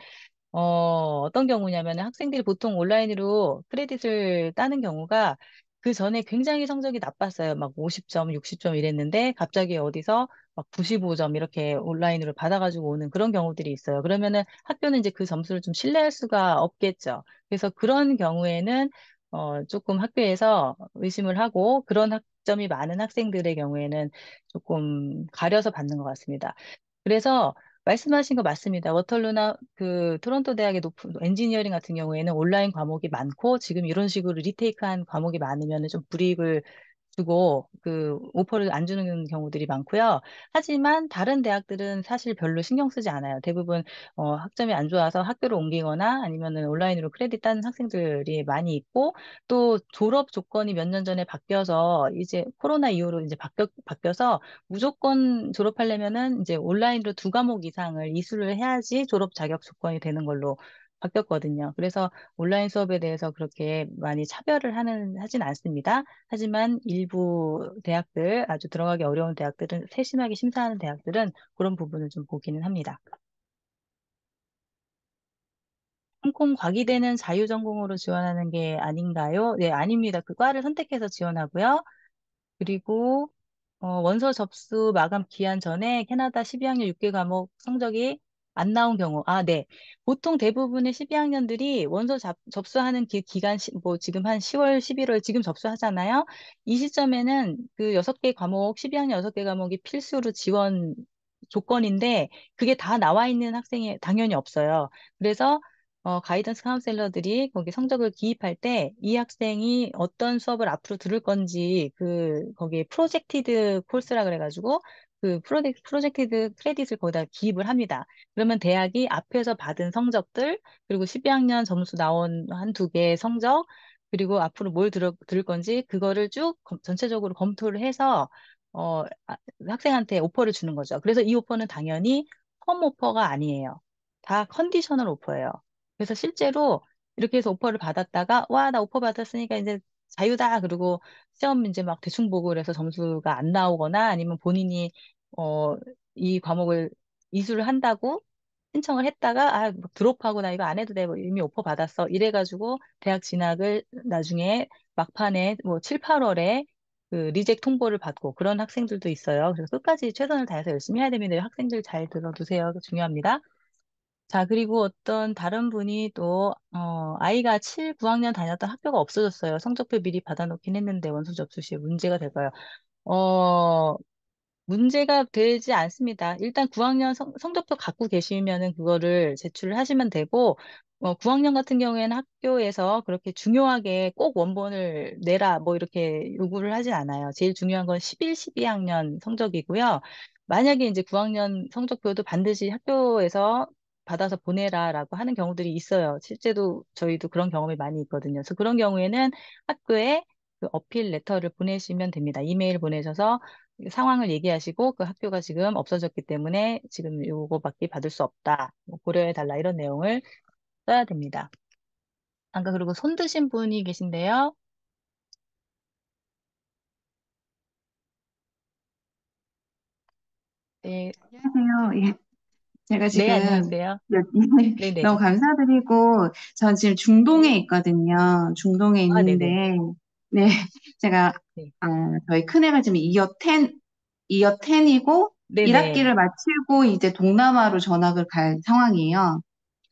어떤 경우냐면 학생들이 보통 온라인으로 크레딧을 따는 경우가 그 전에 굉장히 성적이 나빴어요. 막 50점, 60점 이랬는데 갑자기 어디서 막 95점 이렇게 온라인으로 받아가지고 오는 그런 경우들이 있어요. 그러면은 학교는 이제 그 점수를 좀 신뢰할 수가 없겠죠. 그래서 그런 경우에는 조금 학교에서 의심을 하고 그런 학점이 많은 학생들의 경우에는 조금 가려서 받는 것 같습니다. 그래서 말씀하신 거 맞습니다. 워털루나 그 토론토 대학의 높은 엔지니어링 같은 경우에는 온라인 과목이 많고 지금 이런 식으로 리테이크한 과목이 많으면 좀 불이익을 주고 그 오퍼를 안 주는 경우들이 많고요. 하지만 다른 대학들은 사실 별로 신경 쓰지 않아요. 대부분 학점이 안 좋아서 학교를 옮기거나 아니면은 온라인으로 크레딧 따는 학생들이 많이 있고 또 졸업 조건이 몇 년 전에 바뀌어서 이제 코로나 이후로 이제 바뀌어서 무조건 졸업하려면은 이제 온라인으로 두 과목 이상을 이수를 해야지 졸업 자격 조건이 되는 걸로 바뀌었거든요. 그래서 온라인 수업에 대해서 그렇게 많이 하진 않습니다. 하지만 일부 대학들, 아주 들어가기 어려운 대학들은, 세심하게 심사하는 대학들은 그런 부분을 좀 보기는 합니다. 홍콩 과기대는 자유전공으로 지원하는 게 아닌가요? 네, 아닙니다. 그 과를 선택해서 지원하고요. 그리고 원서 접수 마감 기한 전에 캐나다 12학년 6개 과목 성적이 안 나온 경우, 아, 네. 보통 대부분의 12학년들이 원서 접수하는 기간, 뭐 지금 한 10월, 11월 지금 접수하잖아요. 이 시점에는 그 6개 과목, 12학년 6개 과목이 필수로 지원 조건인데 그게 다 나와 있는 학생이 당연히 없어요. 그래서 가이던스 카운셀러들이 거기 성적을 기입할 때 이 학생이 어떤 수업을 앞으로 들을 건지 거기에 프로젝티드 코र्스라 그래가지고 프로젝티드 크레딧을 거기다 기입을 합니다. 그러면 대학이 앞에서 받은 성적들 그리고 12학년 점수 나온 한두 개의 성적 그리고 앞으로 뭘 들을 건지 그거를 쭉 전체적으로 검토를 해서 학생한테 오퍼를 주는 거죠. 그래서 이 오퍼는 당연히 펌 오퍼가 아니에요. 다 컨디셔널 오퍼예요. 그래서 실제로 이렇게 해서 오퍼를 받았다가, 와, 나 오퍼 받았으니까 이제 자유다. 그리고 시험 이제 막 대충 보고 그래서 점수가 안 나오거나 아니면 본인이, 어, 이 과목을 이수를 한다고 신청을 했다가, 뭐 드롭하고 나 이거 안 해도 돼. 뭐 이미 오퍼 받았어. 이래가지고 대학 진학을 나중에 막판에 뭐 7, 8월에 그 리젝 통보를 받고 그런 학생들도 있어요. 그래서 끝까지 최선을 다해서 열심히 해야 됩니다. 학생들 잘 들어두세요. 중요합니다. 자, 그리고 어떤 다른 분이 또, 아이가 7, 9학년 다녔던 학교가 없어졌어요. 성적표 미리 받아놓긴 했는데 원서 접수 시에 문제가 될까요? 어, 문제가 되지 않습니다. 일단 9학년 성적표 갖고 계시면은 그거를 제출을 하시면 되고, 9학년 같은 경우에는 학교에서 그렇게 중요하게 꼭 원본을 내라, 뭐 이렇게 요구를 하진 않아요. 제일 중요한 건 11, 12학년 성적이고요. 만약에 이제 9학년 성적표도 반드시 학교에서 받아서 보내라라고 하는 경우들이 있어요. 실제로 저희도 그런 경험이 많이 있거든요. 그래서 그런 경우에는 학교에 그 어필 레터를 보내시면 됩니다. 이메일 보내셔서 상황을 얘기하시고 그 학교가 지금 없어졌기 때문에 지금 요거밖에 받을 수 없다. 뭐 고려해달라 이런 내용을 써야 됩니다. 아까 그리고 손 드신 분이 계신데요. 네, 안녕하세요. 예, 제가 네, 지금 안녕하세요. 너무 네네. 감사드리고, 전 지금 중동에 네. 있거든요. 중동에 아, 네네. 있는데, 네, 제가, 네. 저희 큰애가 지금 이어 10이고, 네네. 1학기를 마치고 이제 동남아로 전학을 갈 상황이에요.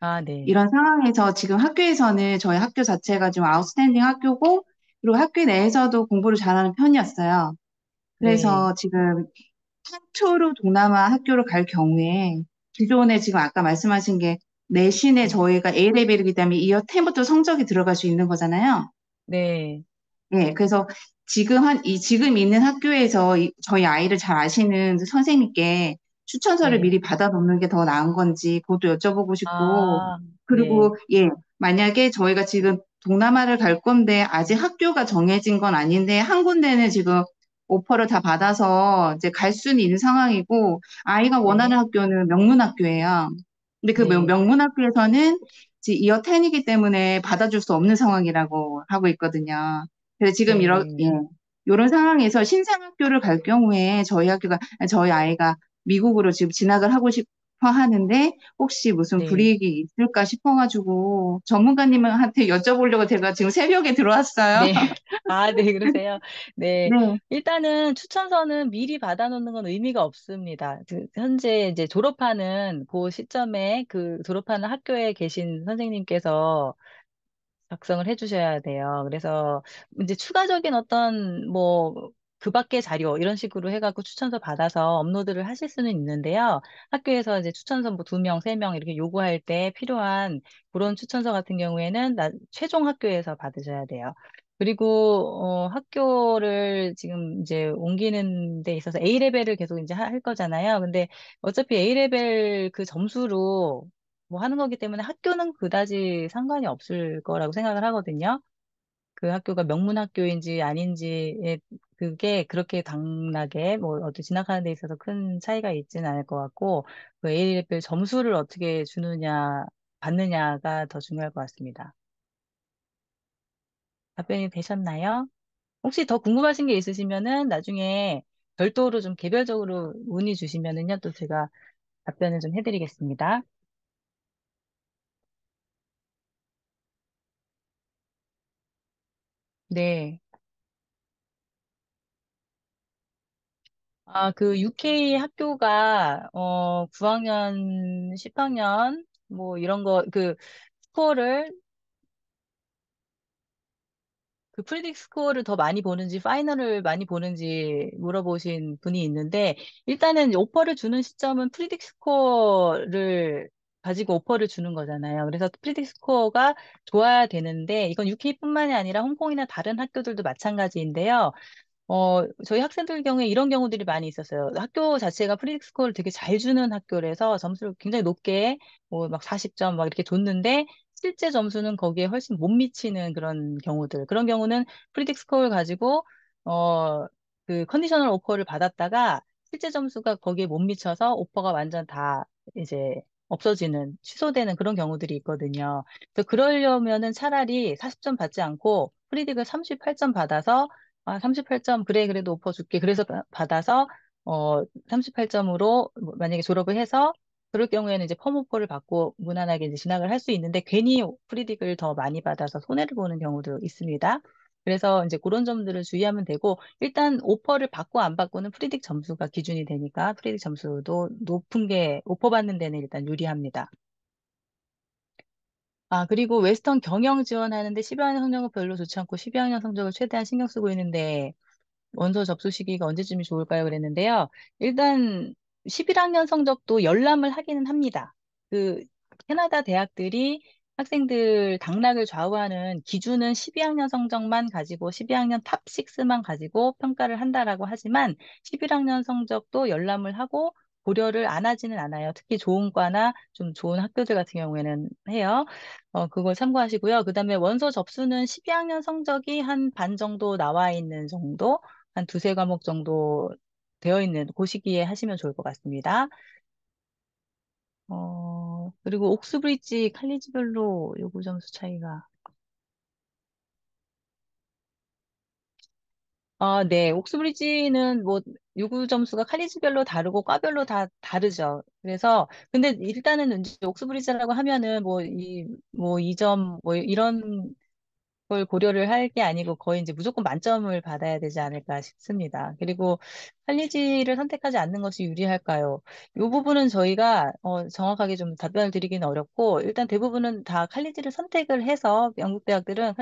아, 네. 이런 상황에서 지금 학교에서는 저희 학교 자체가 좀 아웃스탠딩 학교고, 그리고 학교 내에서도 공부를 잘하는 편이었어요. 네. 그래서 지금 최초로 동남아 학교를 갈 경우에 기존에 지금 아까 말씀하신 게 내신에 네. 저희가 A레벨이기 때문에 이어 10부터 성적이 들어갈 수 있는 거잖아요. 네. 예, 그래서 지금 있는 학교에서 저희 아이를 잘 아시는 선생님께 추천서를 네. 미리 받아놓는 게 더 나은 건지 그것도 여쭤보고 싶고, 아, 네. 그리고 예, 만약에 저희가 지금 동남아를 갈 건데 아직 학교가 정해진 건 아닌데 한 군데는 지금 오퍼를 다 받아서 이제 갈 수는 있는 상황이고 아이가 원하는 네. 학교는 명문학교예요. 근데 그 네. 명문학교에서는 지금 이어 10이기 때문에 받아줄 수 없는 상황이라고 하고 있거든요. 그래서 지금 네. 이런 상황에서 신생학교를 갈 경우에 저희 아이가 미국으로 지금 진학을 하고 싶어 하는데 혹시 무슨 네. 불이익이 있을까 싶어가지고 전문가님한테 여쭤보려고 제가 지금 새벽에 들어왔어요. 네. 아, 네, 그러세요. 네. 네, 일단은 추천서는 미리 받아놓는 건 의미가 없습니다. 현재 이제 졸업하는 그 시점에 그 졸업하는 학교에 계신 선생님께서 작성을 해주셔야 돼요. 그래서 이제 추가적인 어떤 뭐 그 밖의 자료 이런 식으로 해갖고 추천서 받아서 업로드를 하실 수는 있는데요. 학교에서 이제 추천서 뭐 2명, 3명 이렇게 요구할 때 필요한 그런 추천서 같은 경우에는 최종 학교에서 받으셔야 돼요. 그리고 학교를 지금 이제 옮기는 데 있어서 A레벨을 계속 이제 할 거잖아요. 근데 어차피 A레벨 그 점수로 뭐 하는 거기 때문에 학교는 그다지 상관이 없을 거라고 생각을 하거든요. 그 학교가 명문 학교인지 아닌지에 그게 그렇게 당락에 뭐 어디 진학하는 데 있어서 큰 차이가 있지는 않을 것 같고 그 A레벨 점수를 어떻게 주느냐 받느냐가 더 중요할 것 같습니다. 답변이 되셨나요? 혹시 더 궁금하신 게 있으시면은 나중에 별도로 좀 개별적으로 문의 주시면은요 또 제가 답변을 좀 해드리겠습니다. 네. 아, 그 UK 학교가 9학년, 10학년 뭐 이런 거 그 스코어를 그 프리딕 스코어를 더 많이 보는지 파이널을 많이 보는지 물어보신 분이 있는데 일단은 오퍼를 주는 시점은 프리딕 스코어를 가지고 오퍼를 주는 거잖아요. 그래서 프리딕 스코어가 좋아야 되는데 이건 UK뿐만이 아니라 홍콩이나 다른 학교들도 마찬가지인데요. 저희 학생들 경우에 이런 경우들이 많이 있었어요. 학교 자체가 프리딕 스코어를 되게 잘 주는 학교라서 점수를 굉장히 높게, 뭐 막 40점 막 이렇게 줬는데, 실제 점수는 거기에 훨씬 못 미치는 그런 경우들. 그런 경우는 프리딕 스코어를 가지고, 어, 그 컨디셔널 오퍼를 받았다가, 실제 점수가 거기에 못 미쳐서 오퍼가 완전 다 이제 없어지는, 취소되는 그런 경우들이 있거든요. 그래서 그러려면은 차라리 40점 받지 않고, 프리딕을 38점 받아서 38점, 그래, 그래도 오퍼 줄게. 그래서 받아서, 38점으로 만약에 졸업을 해서, 그럴 경우에는 이제 펌오퍼를 받고 무난하게 이제 진학을 할 수 있는데, 괜히 프리딕을 더 많이 받아서 손해를 보는 경우도 있습니다. 그래서 이제 그런 점들을 주의하면 되고, 일단 오퍼를 받고 안 받고는 프리딕 점수가 기준이 되니까, 프리딕 점수도 높은 게, 오퍼 받는 데는 일단 유리합니다. 아, 그리고 웨스턴 경영 지원하는데 12학년 성적은 별로 좋지 않고 12학년 성적을 최대한 신경 쓰고 있는데, 원서 접수 시기가 언제쯤이 좋을까요? 그랬는데요. 일단 11학년 성적도 열람을 하기는 합니다. 그 캐나다 대학들이 학생들 당락을 좌우하는 기준은 12학년 성적만 가지고 12학년 탑 6만 가지고 평가를 한다라고 하지만 11학년 성적도 열람을 하고 고려를 안 하지는 않아요. 특히 좋은 과나 좀 좋은 학교들 같은 경우에는 해요. 그걸 참고하시고요. 그다음에 원서 접수는 12학년 성적이 한 반 정도 나와 있는 정도, 한 두세 과목 정도 되어 있는 그 시기에 하시면 좋을 것 같습니다. 그리고 옥스브리지 칼리지별로 요구 점수 차이가. 네. 옥스브리지는 뭐 요구 점수가 칼리지별로 다르고 과별로 다 다르죠. 그래서 근데 일단은 이제 옥스브리지라고 하면은 뭐 이 점 뭐 이런 걸 고려를 할 게 아니고 거의 이제 무조건 만점을 받아야 되지 않을까 싶습니다. 그리고 칼리지를 선택하지 않는 것이 유리할까요? 이 부분은 저희가 정확하게 좀 답변을 드리기는 어렵고 일단 대부분은 다 칼리지를 선택을 해서 영국 대학들은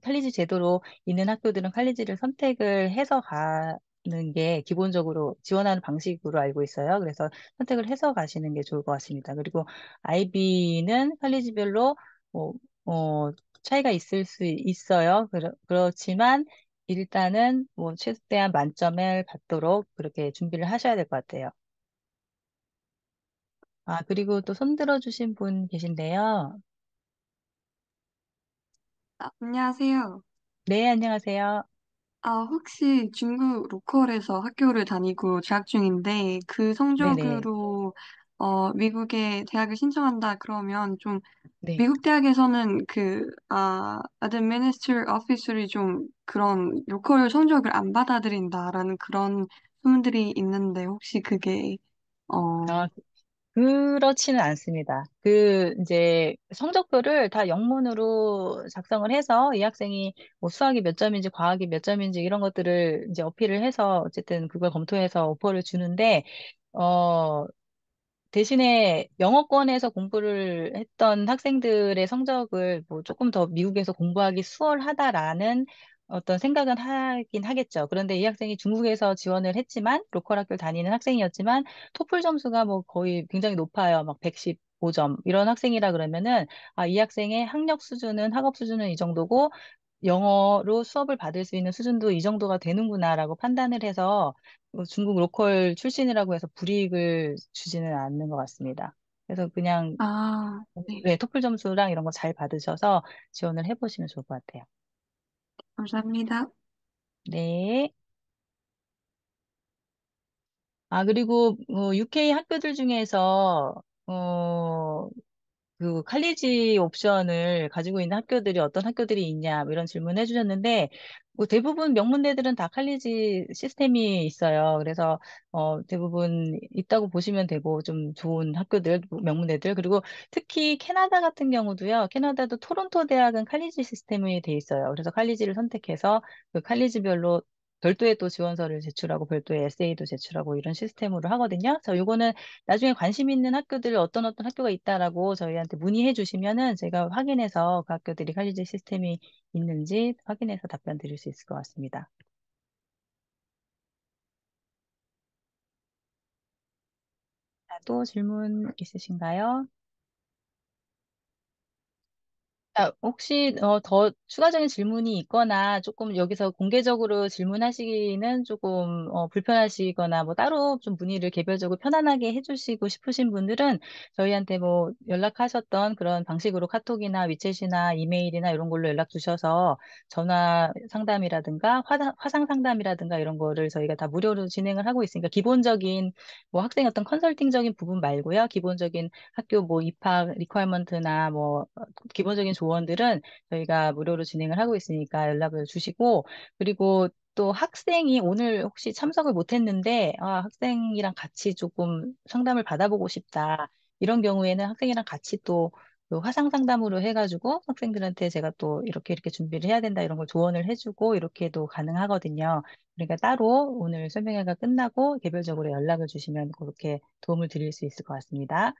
칼리지 제도로 있는 학교들은 칼리지를 선택을 해서 가는 게 기본적으로 지원하는 방식으로 알고 있어요. 그래서 선택을 해서 가시는 게 좋을 것 같습니다. 그리고 IB는 칼리지별로 뭐, 어, 차이가 있을 수 있어요. 그렇지만 일단은 뭐 최대한 만점을 받도록 그렇게 준비를 하셔야 될 것 같아요. 그리고 또 손 들어주신 분 계신데요. 안녕하세요. 네, 안녕하세요. 혹시 중국 로컬에서 학교를 다니고 재학 중인데 그 네네. 성적으로 미국에 대학을 신청한다 그러면 좀 네. 미국 대학에서는 administrative officer이 좀 그런 로컬 성적을 안 받아들인다라는 그런 소문들이 있는데 혹시 그게 어, 아, 그렇지는 않습니다. 이제 성적표를 다 영문으로 작성을 해서 이 학생이 뭐 수학이 몇 점인지 과학이 몇 점인지 이런 것들을 이제 어필을 해서 어쨌든 그걸 검토해서 오퍼를 주는데, 어, 대신에 영어권에서 공부를 했던 학생들의 성적을 뭐 조금 더 미국에서 공부하기 수월하다라는 어떤 생각은 하긴 하겠죠. 그런데 이 학생이 중국에서 지원을 했지만, 로컬 학교를 다니는 학생이었지만, 토플 점수가 뭐 거의 굉장히 높아요. 막 115점. 이런 학생이라 그러면은, 이 학생의 학력 수준은, 학업 수준은 이 정도고, 영어로 수업을 받을 수 있는 수준도 이 정도가 되는구나라고 판단을 해서 중국 로컬 출신이라고 해서 불이익을 주지는 않는 것 같습니다. 그래서 그냥 네, 네, 토플 점수랑 이런 거 잘 받으셔서 지원을 해보시면 좋을 것 같아요. 감사합니다. 네. 그리고 UK 학교들 중에서 칼리지 옵션을 가지고 있는 학교들이 어떤 학교들이 있냐, 뭐 이런 질문 해주셨는데, 뭐 대부분 명문대들은 다 칼리지 시스템이 있어요. 그래서, 대부분 있다고 보시면 되고, 좀 좋은 학교들, 명문대들. 그리고 특히 캐나다 같은 경우도요, 캐나다도 토론토 대학은 칼리지 시스템이 돼 있어요. 그래서 칼리지를 선택해서 그 칼리지별로 별도의 또 지원서를 제출하고 별도의 에세이도 제출하고 이런 시스템으로 하거든요. 그래서 요거는 나중에 관심 있는 학교들 어떤 학교가 있다라고 저희한테 문의해 주시면은 제가 확인해서 그 학교들이 칼리지 시스템이 있는지 확인해서 답변 드릴 수 있을 것 같습니다. 또 질문 있으신가요? 혹시 더 추가적인 질문이 있거나 조금 여기서 공개적으로 질문하시기는 조금 불편하시거나 뭐 따로 좀 문의를 개별적으로 편안하게 해주시고 싶으신 분들은 저희한테 뭐 연락하셨던 그런 방식으로 카톡이나 위챗이나 이메일이나 이런 걸로 연락 주셔서 전화 상담이라든가 화상 상담이라든가 이런 거를 저희가 다 무료로 진행을 하고 있으니까 기본적인 뭐 학생 어떤 컨설팅적인 부분 말고요. 기본적인 학교 뭐 입학 리퀘어먼트나 뭐 기본적인 조언들은 저희가 무료로 진행을 하고 있으니까 연락을 주시고, 그리고 또 학생이 오늘 혹시 참석을 못했는데, 학생이랑 같이 조금 상담을 받아보고 싶다. 이런 경우에는 학생이랑 같이 또 화상 상담으로 해가지고 학생들한테 제가 또 이렇게 준비를 해야 된다 이런 걸 조언을 해주고 이렇게도 가능하거든요. 그러니까 따로 오늘 설명회가 끝나고 개별적으로 연락을 주시면 그렇게 도움을 드릴 수 있을 것 같습니다.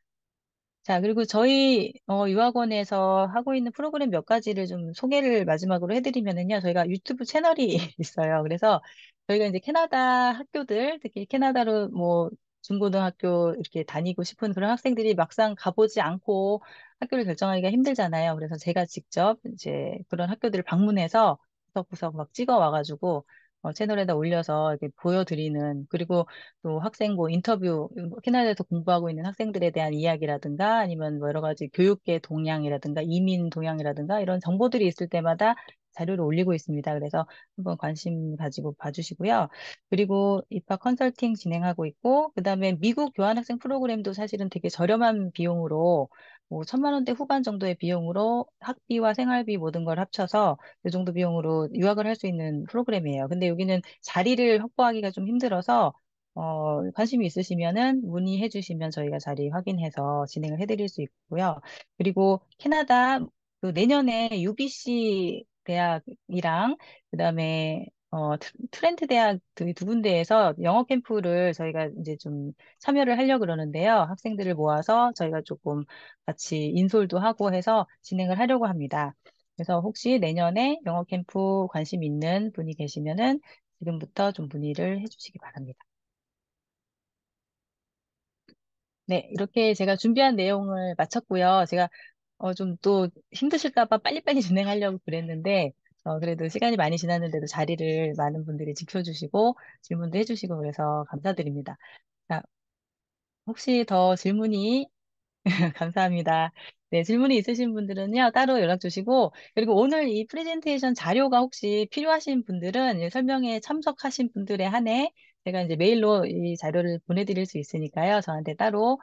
자, 그리고 저희 유학원에서 하고 있는 프로그램 몇 가지를 좀 소개를 마지막으로 해드리면은요. 저희가 유튜브 채널이 있어요. 그래서 저희가 이제 캐나다 학교들, 특히 캐나다로 뭐 중고등학교 이렇게 다니고 싶은 그런 학생들이 막상 가보지 않고 학교를 결정하기가 힘들잖아요. 그래서 제가 직접 이제 그런 학교들을 방문해서 구석구석 막 찍어 와가지고 채널에다 올려서 이렇게 보여드리는, 그리고 또 학생 뭐 인터뷰, 캐나다에서 공부하고 있는 학생들에 대한 이야기라든가 아니면 뭐 여러 가지 교육계 동향이라든가 이민 동향이라든가 이런 정보들이 있을 때마다 자료를 올리고 있습니다. 그래서 한번 관심 가지고 봐주시고요. 그리고 입학 컨설팅 진행하고 있고, 그다음에 미국 교환학생 프로그램도 사실은 되게 저렴한 비용으로 뭐 1,000만 원대 후반 정도의 비용으로 학비와 생활비 모든 걸 합쳐서 이 정도 비용으로 유학을 할 수 있는 프로그램이에요. 근데 여기는 자리를 확보하기가 좀 힘들어서 관심이 있으시면은 문의해 주시면 저희가 자리 확인해서 진행을 해드릴 수 있고요. 그리고 캐나다 그 내년에 UBC 대학이랑 그다음에 트렌트 대학 두 군데에서 영어 캠프를 저희가 이제 좀 참여를 하려고 그러는데요. 학생들을 모아서 저희가 조금 같이 인솔도 하고 해서 진행을 하려고 합니다. 그래서 혹시 내년에 영어 캠프 관심 있는 분이 계시면은 지금부터 좀 문의를 해주시기 바랍니다. 네, 이렇게 제가 준비한 내용을 마쳤고요. 제가 좀 또 힘드실까 봐 빨리빨리 진행하려고 그랬는데 그래도 시간이 많이 지났는데도 자리를 많은 분들이 지켜주시고 질문도 해주시고 그래서 감사드립니다. 자, 혹시 더 질문이 감사합니다. 네, 질문이 있으신 분들은요, 따로 연락 주시고, 그리고 오늘 이 프레젠테이션 자료가 혹시 필요하신 분들은 설명회 참석하신 분들에 한해 제가 이제 메일로 이 자료를 보내드릴 수 있으니까요. 저한테 따로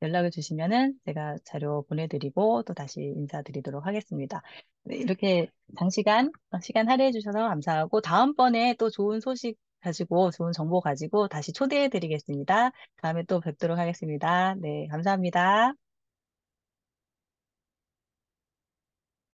연락을 주시면은 제가 자료 보내드리고 또 다시 인사드리도록 하겠습니다. 네, 이렇게 장시간 시간 할애해 주셔서 감사하고 다음번에 또 좋은 소식 가지고 좋은 정보 가지고 다시 초대해 드리겠습니다. 다음에 또 뵙도록 하겠습니다. 네, 감사합니다.